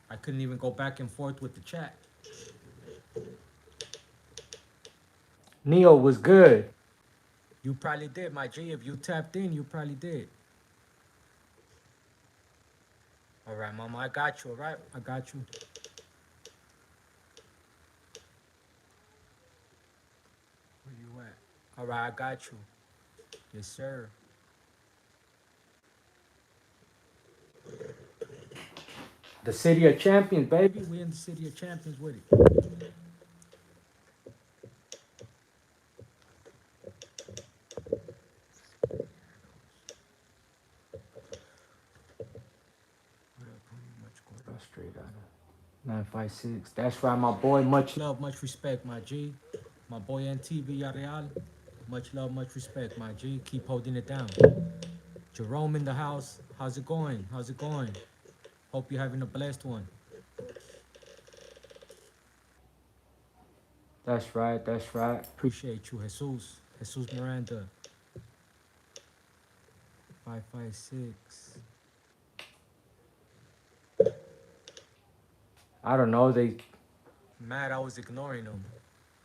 I couldn't even go back and forth with the chat. Neo was good. You probably did, my G. If you tapped in, you probably did. All right, mama, I got you, all right? I got you. Where you at? All right, I got you. Yes, sir. The city of champions, baby. We in the city of champions with it. Straight out of 956. That's right, my boy. Much love, much respect, my G. My boy NT Villarreal. Much love, much respect, my G. Keep holding it down. Jerome in the house. How's it going? How's it going? Hope you're having a blessed one. That's right, that's right. Appreciate you, Jesus. Jesus Miranda. 556. I don't know, they mad I was ignoring them.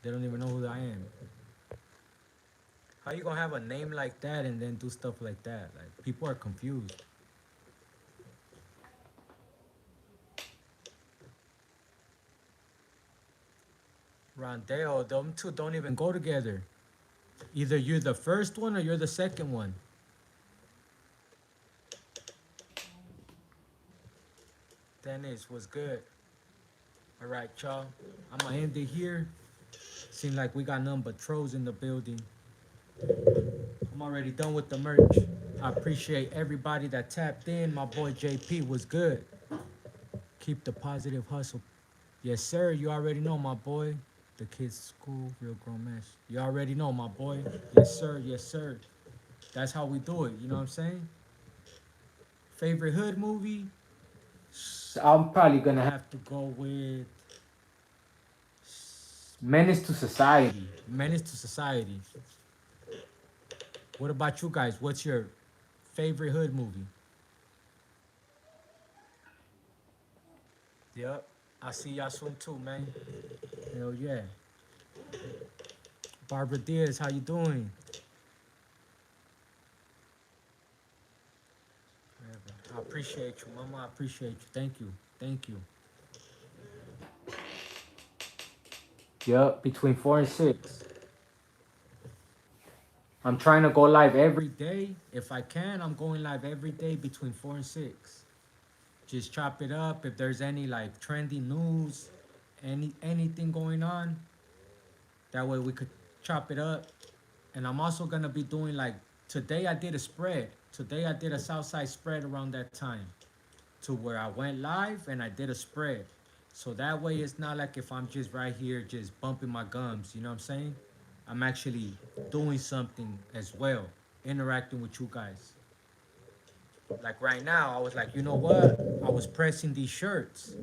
They don't even know who I am. How you gonna have a name like that and then do stuff like that? Like, people are confused. Rondeo, them two don't even go together. Either you're the first one or you're the second one. Dennis was good. All right, y'all. I'm gonna end it here. Seem like we got nothing but trolls in the building. I'm already done with the merch. I appreciate everybody that tapped in. My boy JP was good. Keep the positive hustle. Yes, sir. You already know, my boy. The kids' school, real grown mess. You already know, my boy. Yes, sir. Yes, sir. That's how we do it. You know what I'm saying? Favorite hood movie? I'm probably gonna have to go with Menace to Society. Menace to Society. What about you guys? What's your favorite hood movie? Yep. I'll see y'all soon too, man. Hell yeah. Barbara Diaz, how you doing? I appreciate you, mama. I appreciate you. Thank you. Thank you. Yep, between 4 and 6. I'm trying to go live every day. If I can, I'm going live every day between 4 and 6. Just chop it up. If there's any like trendy news, anything going on, That way we could chop it up. And I'm also gonna be doing like today I did a spread. Today I did a Southside spread around that time to where I went live and I did a spread. So that way it's not like if I'm just right here just bumping my gums, you know what I'm saying? I'm actually doing something as well, interacting with you guys. Like right now, I was like, you know what? I was pressing these shirts.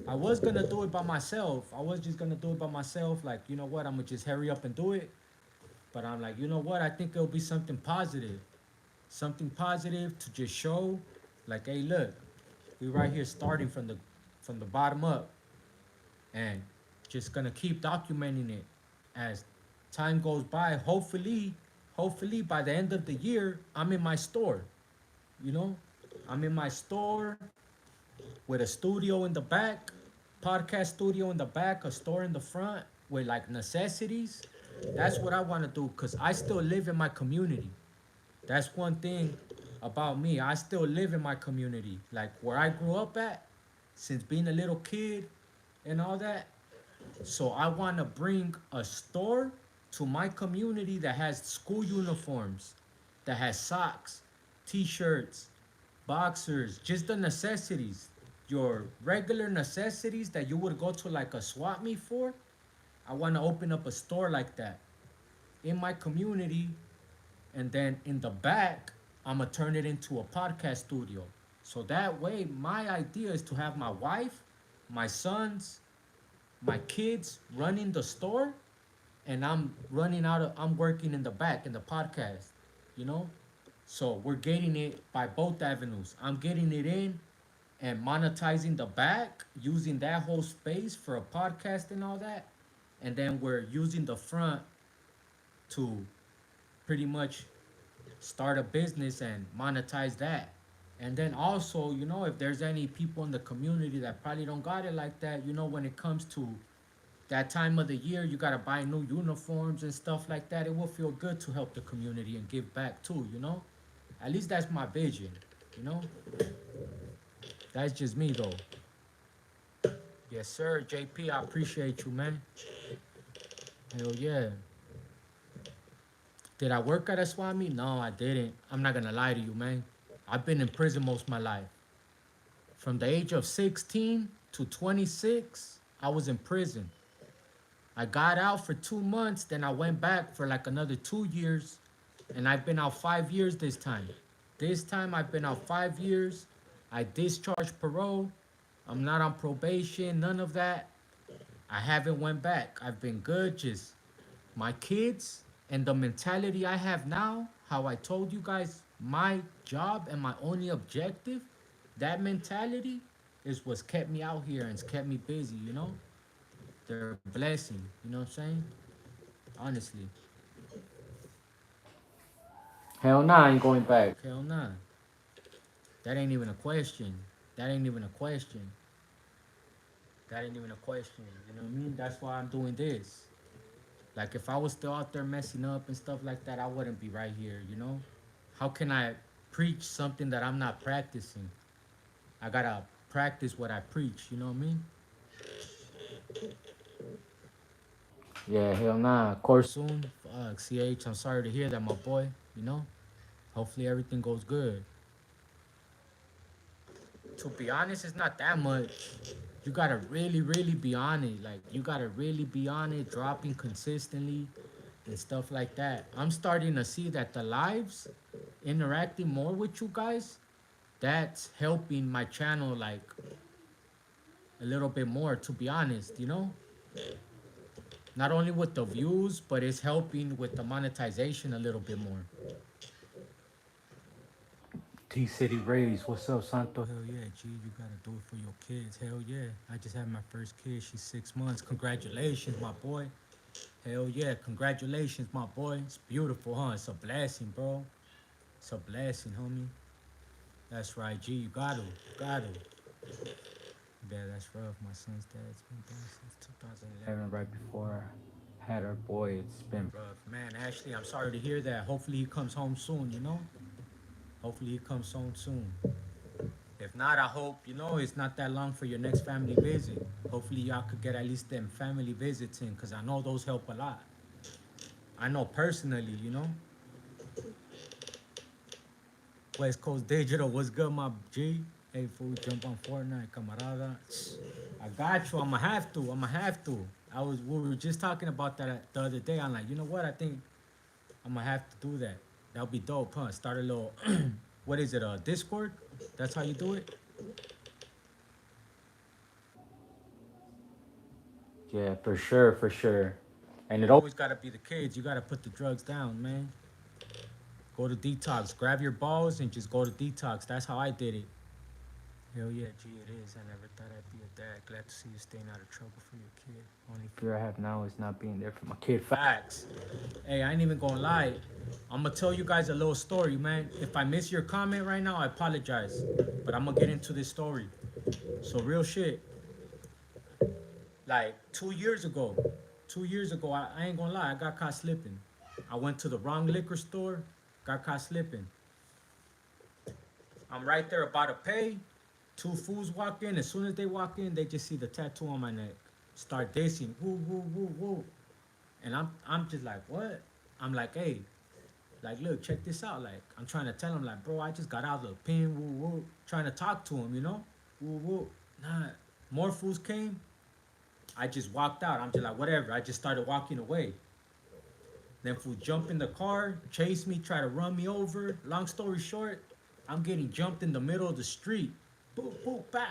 I was gonna do it by myself. I was just gonna do it by myself. Like, you know what? I'm gonna just hurry up and do it. But I'm like, you know what? I think it'll be something positive. Something positive to just show, like, hey, look, we right here starting from the bottom up. And just gonna keep documenting it as time goes by. Hopefully by the end of the year, I'm in my store. You know? I'm in my store with a studio in the back, podcast studio in the back, a store in the front with like necessities. That's what I want to do because I still live in my community. That's one thing about me. I still live in my community. Like where I grew up at, since being a little kid and all that. So I want to bring a store to my community that has school uniforms, that has socks, t-shirts, boxers, just the necessities. Your regular necessities that you would go to like a swap meet for. I want to open up a store like that in my community, and then in the back, I'm gonna turn it into a podcast studio. So that way, my idea is to have my wife, my sons, my kids running the store, and I'm working in the back in the podcast, you know? So we're getting it by both avenues. I'm getting it in and monetizing the back, using that whole space for a podcast and all that. And then we're using the front to pretty much start a business and monetize that. And then also, you know, if there's any people in the community that probably don't got it like that, you know, when it comes to that time of the year, you gotta buy new uniforms and stuff like that. It will feel good to help the community and give back too, you know? At least that's my vision, you know? That's just me though. Yes, sir, JP, I appreciate you, man. Hell yeah. Did I work at a swap meet? No, I didn't. I'm not gonna lie to you, man. I've been in prison most of my life. From the age of 16 to 26, I was in prison. I got out for 2 months, then I went back for like another 2 years, and I've been out 5 years this time. This time I've been out 5 years. I discharged parole. I'm not on probation, none of that. I haven't went back. I've been good, just my kids and the mentality I have now, how I told you guys, my job and my only objective, that mentality is what's kept me out here and it's kept me busy, you know? They're a blessing, you know what I'm saying? Honestly. Hell nah, I ain't going back. Hell nah. That ain't even a question. That ain't even a question. That ain't even a question. You know what I mean? That's why I'm doing this. Like if I was still out there messing up and stuff like that, I wouldn't be right here, you know? How can I preach something that I'm not practicing? I gotta practice what I preach, you know what I mean? Yeah, hell nah. Of course soon. Fuck, CH, I'm sorry to hear that, my boy, you know? Hopefully everything goes good. To be honest, it's not that much. You gotta really, really be on it. Like, you gotta really be on it, dropping consistently and stuff like that. I'm starting to see that the lives, interacting more with you guys, that's helping my channel, like, a little bit more, to be honest, you know? Not only with the views, but it's helping with the monetization a little bit more. T-City Rays, what's up, Santo? Hell yeah, G, you gotta do it for your kids. Hell yeah. I just had my first kid. She's 6 months. Congratulations, my boy. Hell yeah, congratulations, my boy. It's beautiful, huh? It's a blessing, bro. It's a blessing, homie. That's right, G. You got to. Yeah, that's rough. My son's dad's been dead since 2011. Right before I had our boy, it's been rough. Man, Ashley, I'm sorry to hear that. Hopefully he comes home soon, you know? Hopefully he comes home soon. If not, I hope, you know, it's not that long for your next family visit. Hopefully y'all could get at least them family visits in, because I know those help a lot. I know personally, you know. West Coast Digital, what's good, my G? Hey, fool, jump on Fortnite, camarada. I got you. I'ma have to. I'ma have to. We were just talking about that the other day. I'm like, you know what? I think I'ma have to do that. That'll be dope, huh? Start a little, what is it? Discord? That's how you do it. Yeah, for sure, for sure. And it Always gotta be the kids. You gotta put the drugs down, man. Go to detox. Grab your balls and just go to detox. That's how I did it. Hell yeah, G, it is. I never thought I'd be a dad. Glad to see you staying out of trouble for your kid. Only fear I have now is not being there for my kid. facts. Hey, I ain't even gonna lie. I'm gonna tell you guys a little story, man. If I miss your comment right now, I apologize. But I'm gonna get into this story. So real shit. Like 2 years ago, I ain't gonna lie, I got caught slipping. I went to the wrong liquor store, got caught slipping. I'm right there about to pay. Two fools walk in. As soon as they walk in, they just see the tattoo on my neck. Start dissing, woo, woo, woo, woo. And I'm just like, what? I'm like, hey, like, look, check this out. Like, I'm trying to tell him, like, bro, I just got out of the pen, woo, woo. Trying to talk to him, you know? Woo, woo. Nah, more fools came. I just walked out. I'm just like, whatever. I just started walking away. Then fool jump in the car, chase me, try to run me over. Long story short, I'm getting jumped in the middle of the street. Boop, boop, bow.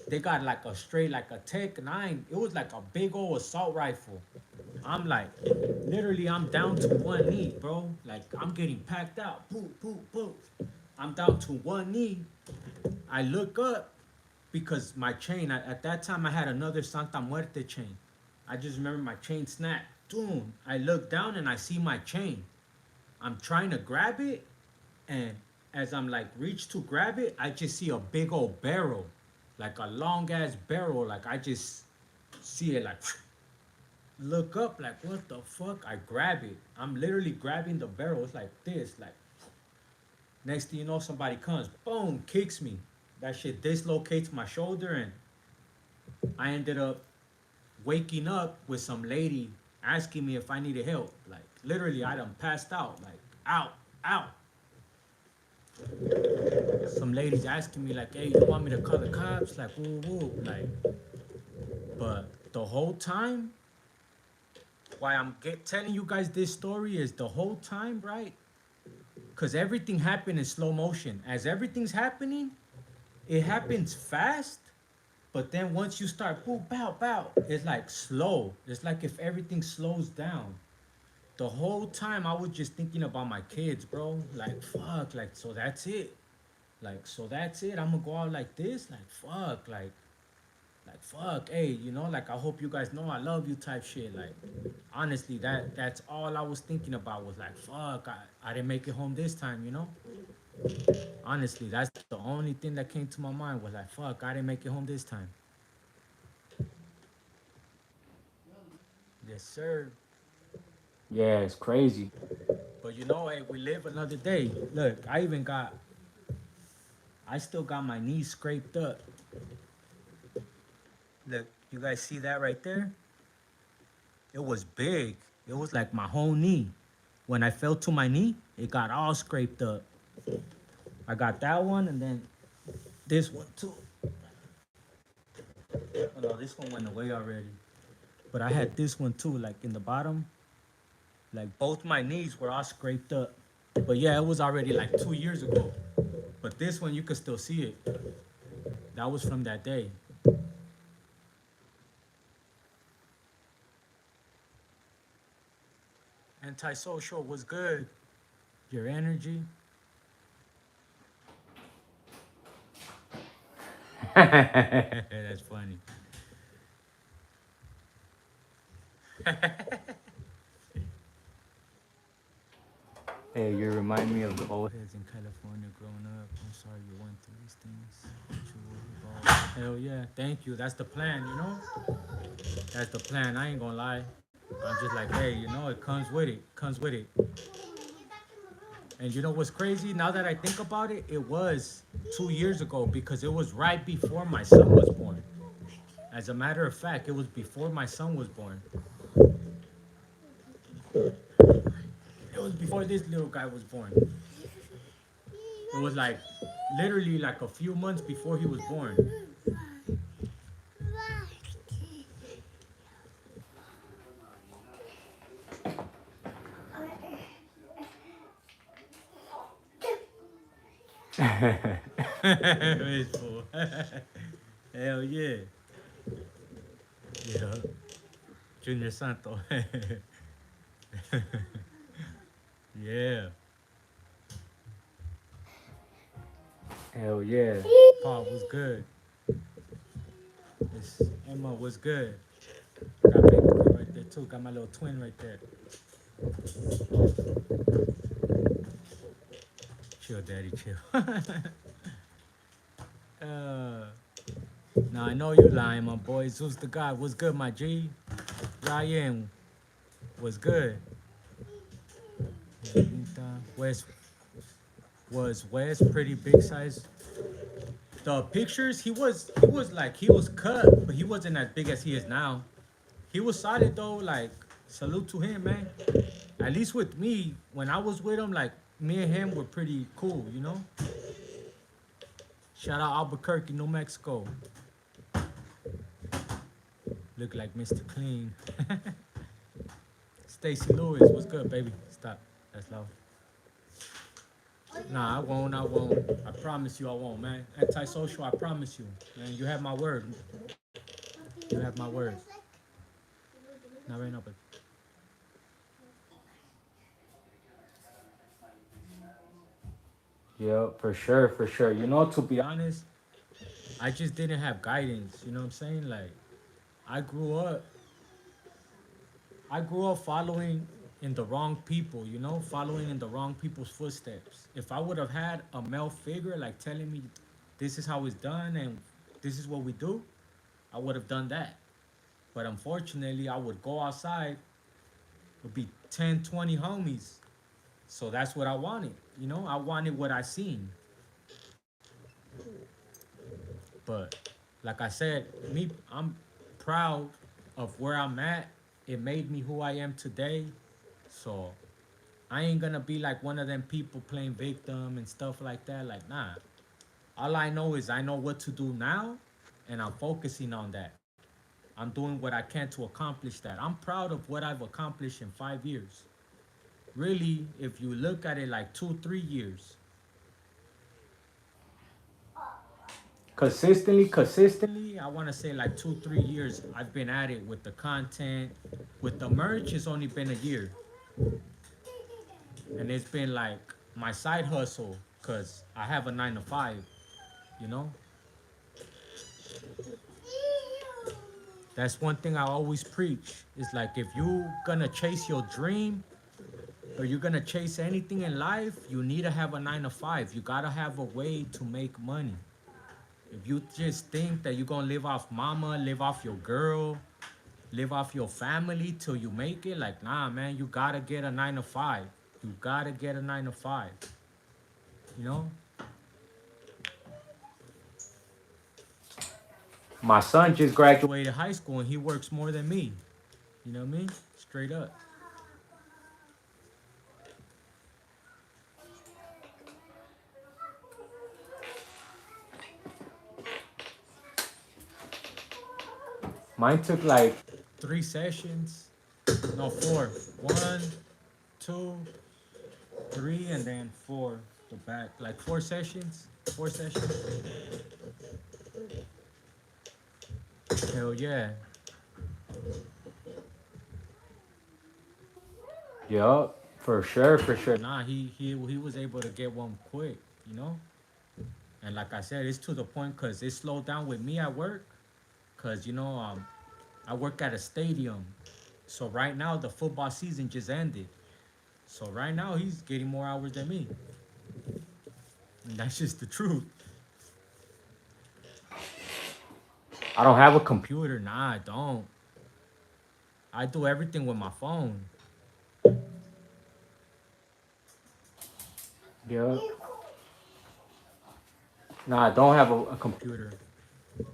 They got like a straight, like a Tech 9. It was like a big old assault rifle. I'm like, literally, I'm down to one knee, bro. Like, I'm getting packed out. Boop, boop, boop. I'm down to one knee. I look up because my chain, at that time, I had another Santa Muerte chain. I just remember my chain snapped. Boom. I look down and I see my chain. I'm trying to grab it, and as I'm like reach to grab it, I just see a big old barrel, like a long ass barrel. Like I just see it like look up like what the fuck? I grab it. I'm literally grabbing the barrel. It's like this. Like next thing you know, somebody comes, boom, kicks me. That shit dislocates my shoulder, and I ended up waking up with some lady asking me if I needed help. Like literally, I done passed out. Like out, out. Some ladies asking me like, hey, you want me to call the cops? Like, woo, woo. Like, but the whole time, why I'm telling you guys this story is the whole time, right? Because everything happened in slow motion. As everything's happening, it happens fast. But then once you start, boom, bow, bow, it's like slow. It's like if everything slows down. The whole time I was just thinking about my kids, bro. Like, fuck, like, so that's it. Like, so that's it. I'm gonna go out like this? Like, fuck, like, fuck, hey, you know, like, I hope you guys know I love you type shit. Like, honestly, that's all I was thinking about was like, fuck, I didn't make it home this time, you know? Honestly, that's the only thing that came to my mind was like, fuck, I didn't make it home this time. Yes, sir. Yeah, it's crazy. But you know, hey, we live another day. Look, I still got my knees scraped up. Look, you guys see that right there? It was big. It was like my whole knee. When I fell to my knee, it got all scraped up. I got that one and then this one too. Oh no, this one went away already. But I had this one too, like in the bottom. Like both my knees were all scraped up. But yeah, it was already like 2 years ago. But this one, you could still see it. That was from that day. Antisocial was good. Your energy. That's funny. Hey, you remind me of the old. Kids in California growing up. I'm sorry you went through these things. But you will evolve. Hell yeah. Thank you. That's the plan, you know? That's the plan. I ain't gonna lie. I'm just like, hey, you know, it comes with it. Comes with it. And you know what's crazy? Now that I think about it, it was 2 years ago because it was right before my son was born. As a matter of fact, it was before my son was born. before this little guy was born. It was like literally like a few months before he was born. Faithful. Hell yeah. Yeah. Junior Santo. Yeah. Hell yeah. Paul was good. This Emma was good. Got baby girl right there too. Got my little twin right there. Chill, daddy, chill. Now I know you lying, my boy. Zeus the God was good, my G. Ryan was good. West was West pretty big size. The pictures he was cut, but he wasn't as big as he is now. He was solid though. Like salute to him, man. At least with me, when I was with him, like me and him were pretty cool, you know. Shout out Albuquerque, New Mexico. Look like Mr. Clean. Stacy Lewis, what's good, baby? Stop. That's loud. Nah, I won't. I promise you I won't, man. Antisocial, I promise you. Man, you have my word. You have my word. Not right now, but. Yeah, for sure, for sure. You know, To be honest, I just didn't have guidance. You know what I'm saying? Like, I grew up following in the wrong people, you know, following in the wrong people's footsteps. If I would have had a male figure like telling me this is how it's done and this is what we do, I would have done that. But unfortunately, I would go outside, would be 10, 20 homies. So that's what I wanted, you know? I wanted what I seen. But like I said, I'm proud of where I'm at. It made me who I am today. So I ain't gonna be like one of them people playing victim and stuff like that. Like, nah. All I know is I know what to do now, and I'm focusing on that. I'm doing what I can to accomplish that. I'm proud of what I've accomplished in 5 years. Really, if you look at it like 2, 3 years. Consistently, I want to say like 2, 3 years I've been at it with the content. With the merch, it's only been a year. And it's been like my side hustle because I have a 9 to 5, you know? That's one thing I always preach. It's like if you gonna chase your dream or you're gonna chase anything in life, you need to have a 9 to 5. You gotta have a way to make money. If you just think that you're gonna live off mama, live off your girl, live off your family till you make it, like, nah, man, you gotta get a 9 to 5. You gotta get a 9 to 5. You know? My son just graduated high school and he works more than me. You know what I mean? Straight up. Mine took like 3 sessions. No, 4. 1, 2, 3, and then 4. The back. Like 4 sessions. 4 sessions. Hell yeah. yup, for sure, for sure. Nah, he was able to get one quick, you know? And like I said, it's to the point because it slowed down with me at work. Because, you know, I work at a stadium. So right now, the football season just ended. So right now, he's getting more hours than me. And that's just the truth. I don't have a computer. Nah, I don't. I do everything with my phone. Yup. Nah, I don't have a Computer.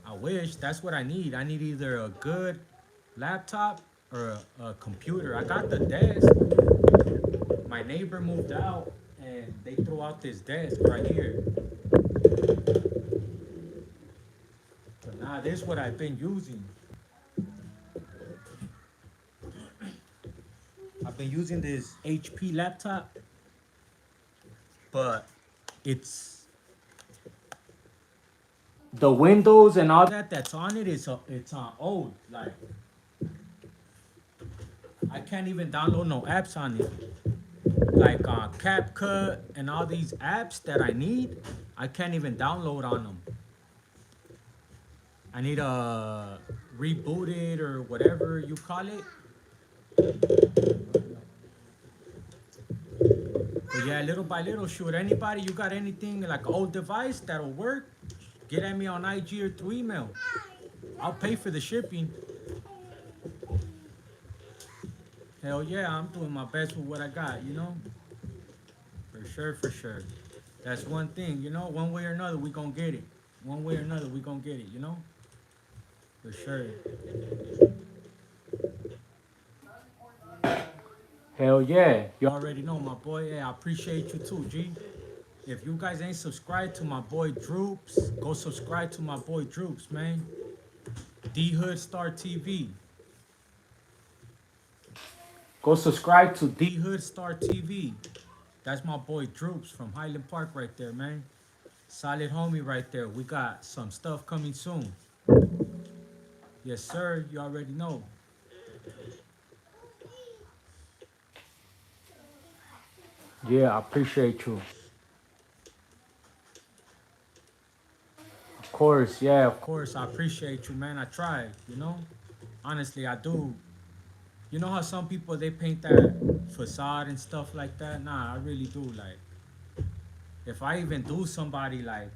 I wish. That's what I need. I need either a good laptop or a computer. I got the desk. My neighbor neighbor moved out and they threw out this desk right here. So now this is what I've been using. I've been using this HP laptop, but it's the Windows and all that that's on it is it's on old. Like I can't even download no apps on it. Like CapCut and all these apps that I need, I can't even download on them. I need to reboot it or whatever you call it. But yeah, little by little, shoot, anybody, you got anything like an old device that'll work, get at me on IG or through email. I'll pay for the shipping. Hell yeah, I'm doing my best with what I got, you know? For sure, for sure. That's one thing, you know? One way or another, we gonna get it. One way or another, we gonna get it, you know? For sure. Hell yeah. You already know, my boy. Hey, I appreciate you too, G. If you guys ain't subscribed to my boy Droops, go subscribe to my boy Droops, man. D Hood Star TV. Go subscribe to D Hood Star TV. That's my boy Droops from Highland Park right there, man. Solid homie right there. We got some stuff coming soon. Yes, sir. You already know. Yeah, I appreciate you. Of course, yeah, of course. I appreciate you, man. I tried, you know? Honestly, I do. You know how some people, they paint that facade and stuff like that? Nah, I really do. Like, if I even do somebody, like,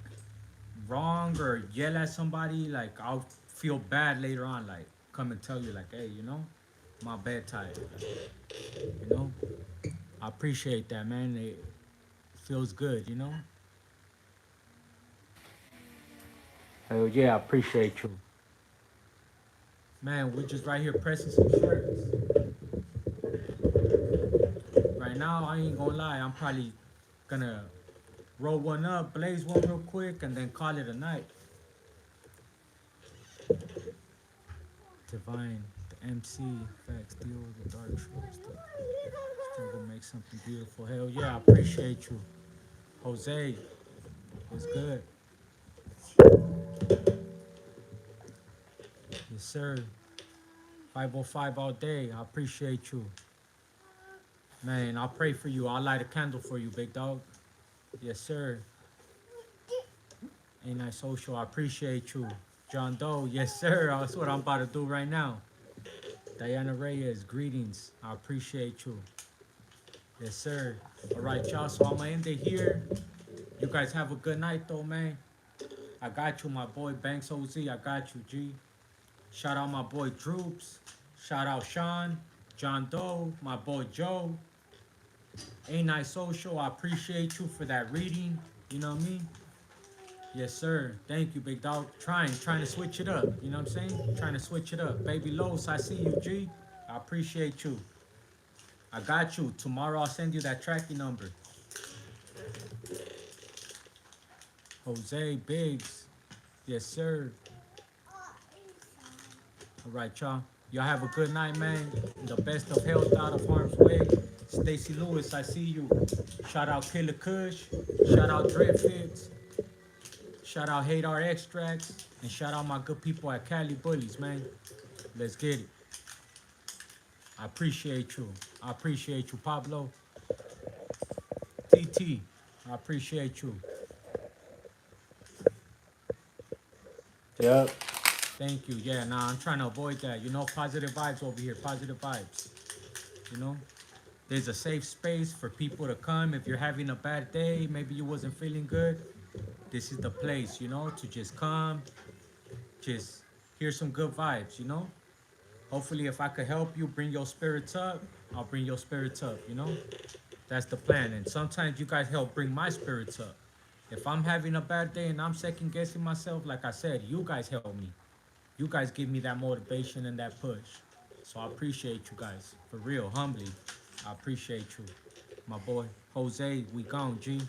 wrong or yell at somebody, like, I'll feel bad later on. Like, come and tell you, like, hey, you know? My bad type. You know? I appreciate that, man. It feels good, you know? Hell yeah, I appreciate you. Man, we're just right here pressing some shirts. Right now, I ain't gonna lie, I'm probably gonna roll one up, blaze one real quick, and then call it a night. Divine, the MC, Facts, Deal, the Dark Shores, still gonna make something beautiful. Hell yeah, I appreciate you. Jose, what's good? Yes, sir. 505 all day. I appreciate you. Man, I'll pray for you. I'll light a candle for you, big dog. Yes, sir. Ain't I social? I appreciate you. John Doe, yes, sir. That's what I'm about to do right now. Diana Reyes, greetings. I appreciate you. Yes, sir. All right, y'all. So I'm going to end it here. You guys have a good night, though, man. I got you, my boy Banks OZ. I got you, G. Shout out my boy Droops. Shout out Sean, John Doe, my boy Joe. Ain't I social? I appreciate you for that reading. You know what I mean? Yes, sir. Thank you, big dog. Trying to switch it up. You know what I'm saying? Trying to switch it up. Baby Los, I see you, G. I appreciate you. I got you. Tomorrow I'll send you that tracking number. Jose Biggs. Yes, sir. All right, y'all. Y'all have a good night, man. The best of health out of harm's way. Stacy Lewis, I see you. Shout out Killer Kush. Shout out Drip Fits. Shout out Hadar Extracts. And shout out my good people at Cali Bullies, man. Let's get it. I appreciate you. I appreciate you, Pablo. TT, I appreciate you. Yep. Thank you. Yeah, nah, I'm trying to avoid that. You know, positive vibes over here. Positive vibes. You know? There's a safe space for people to come. If you're having a bad day, maybe you wasn't feeling good, this is the place, you know, to just come, just hear some good vibes, you know? Hopefully, if I could help you bring your spirits up, I'll bring your spirits up, you know? That's the plan. And sometimes you guys help bring my spirits up. If I'm having a bad day and I'm second guessing myself, like I said, you guys help me. You guys give me that motivation and that push. So I appreciate you guys. For real, humbly. I appreciate you. my boy. Jose, we gone, G.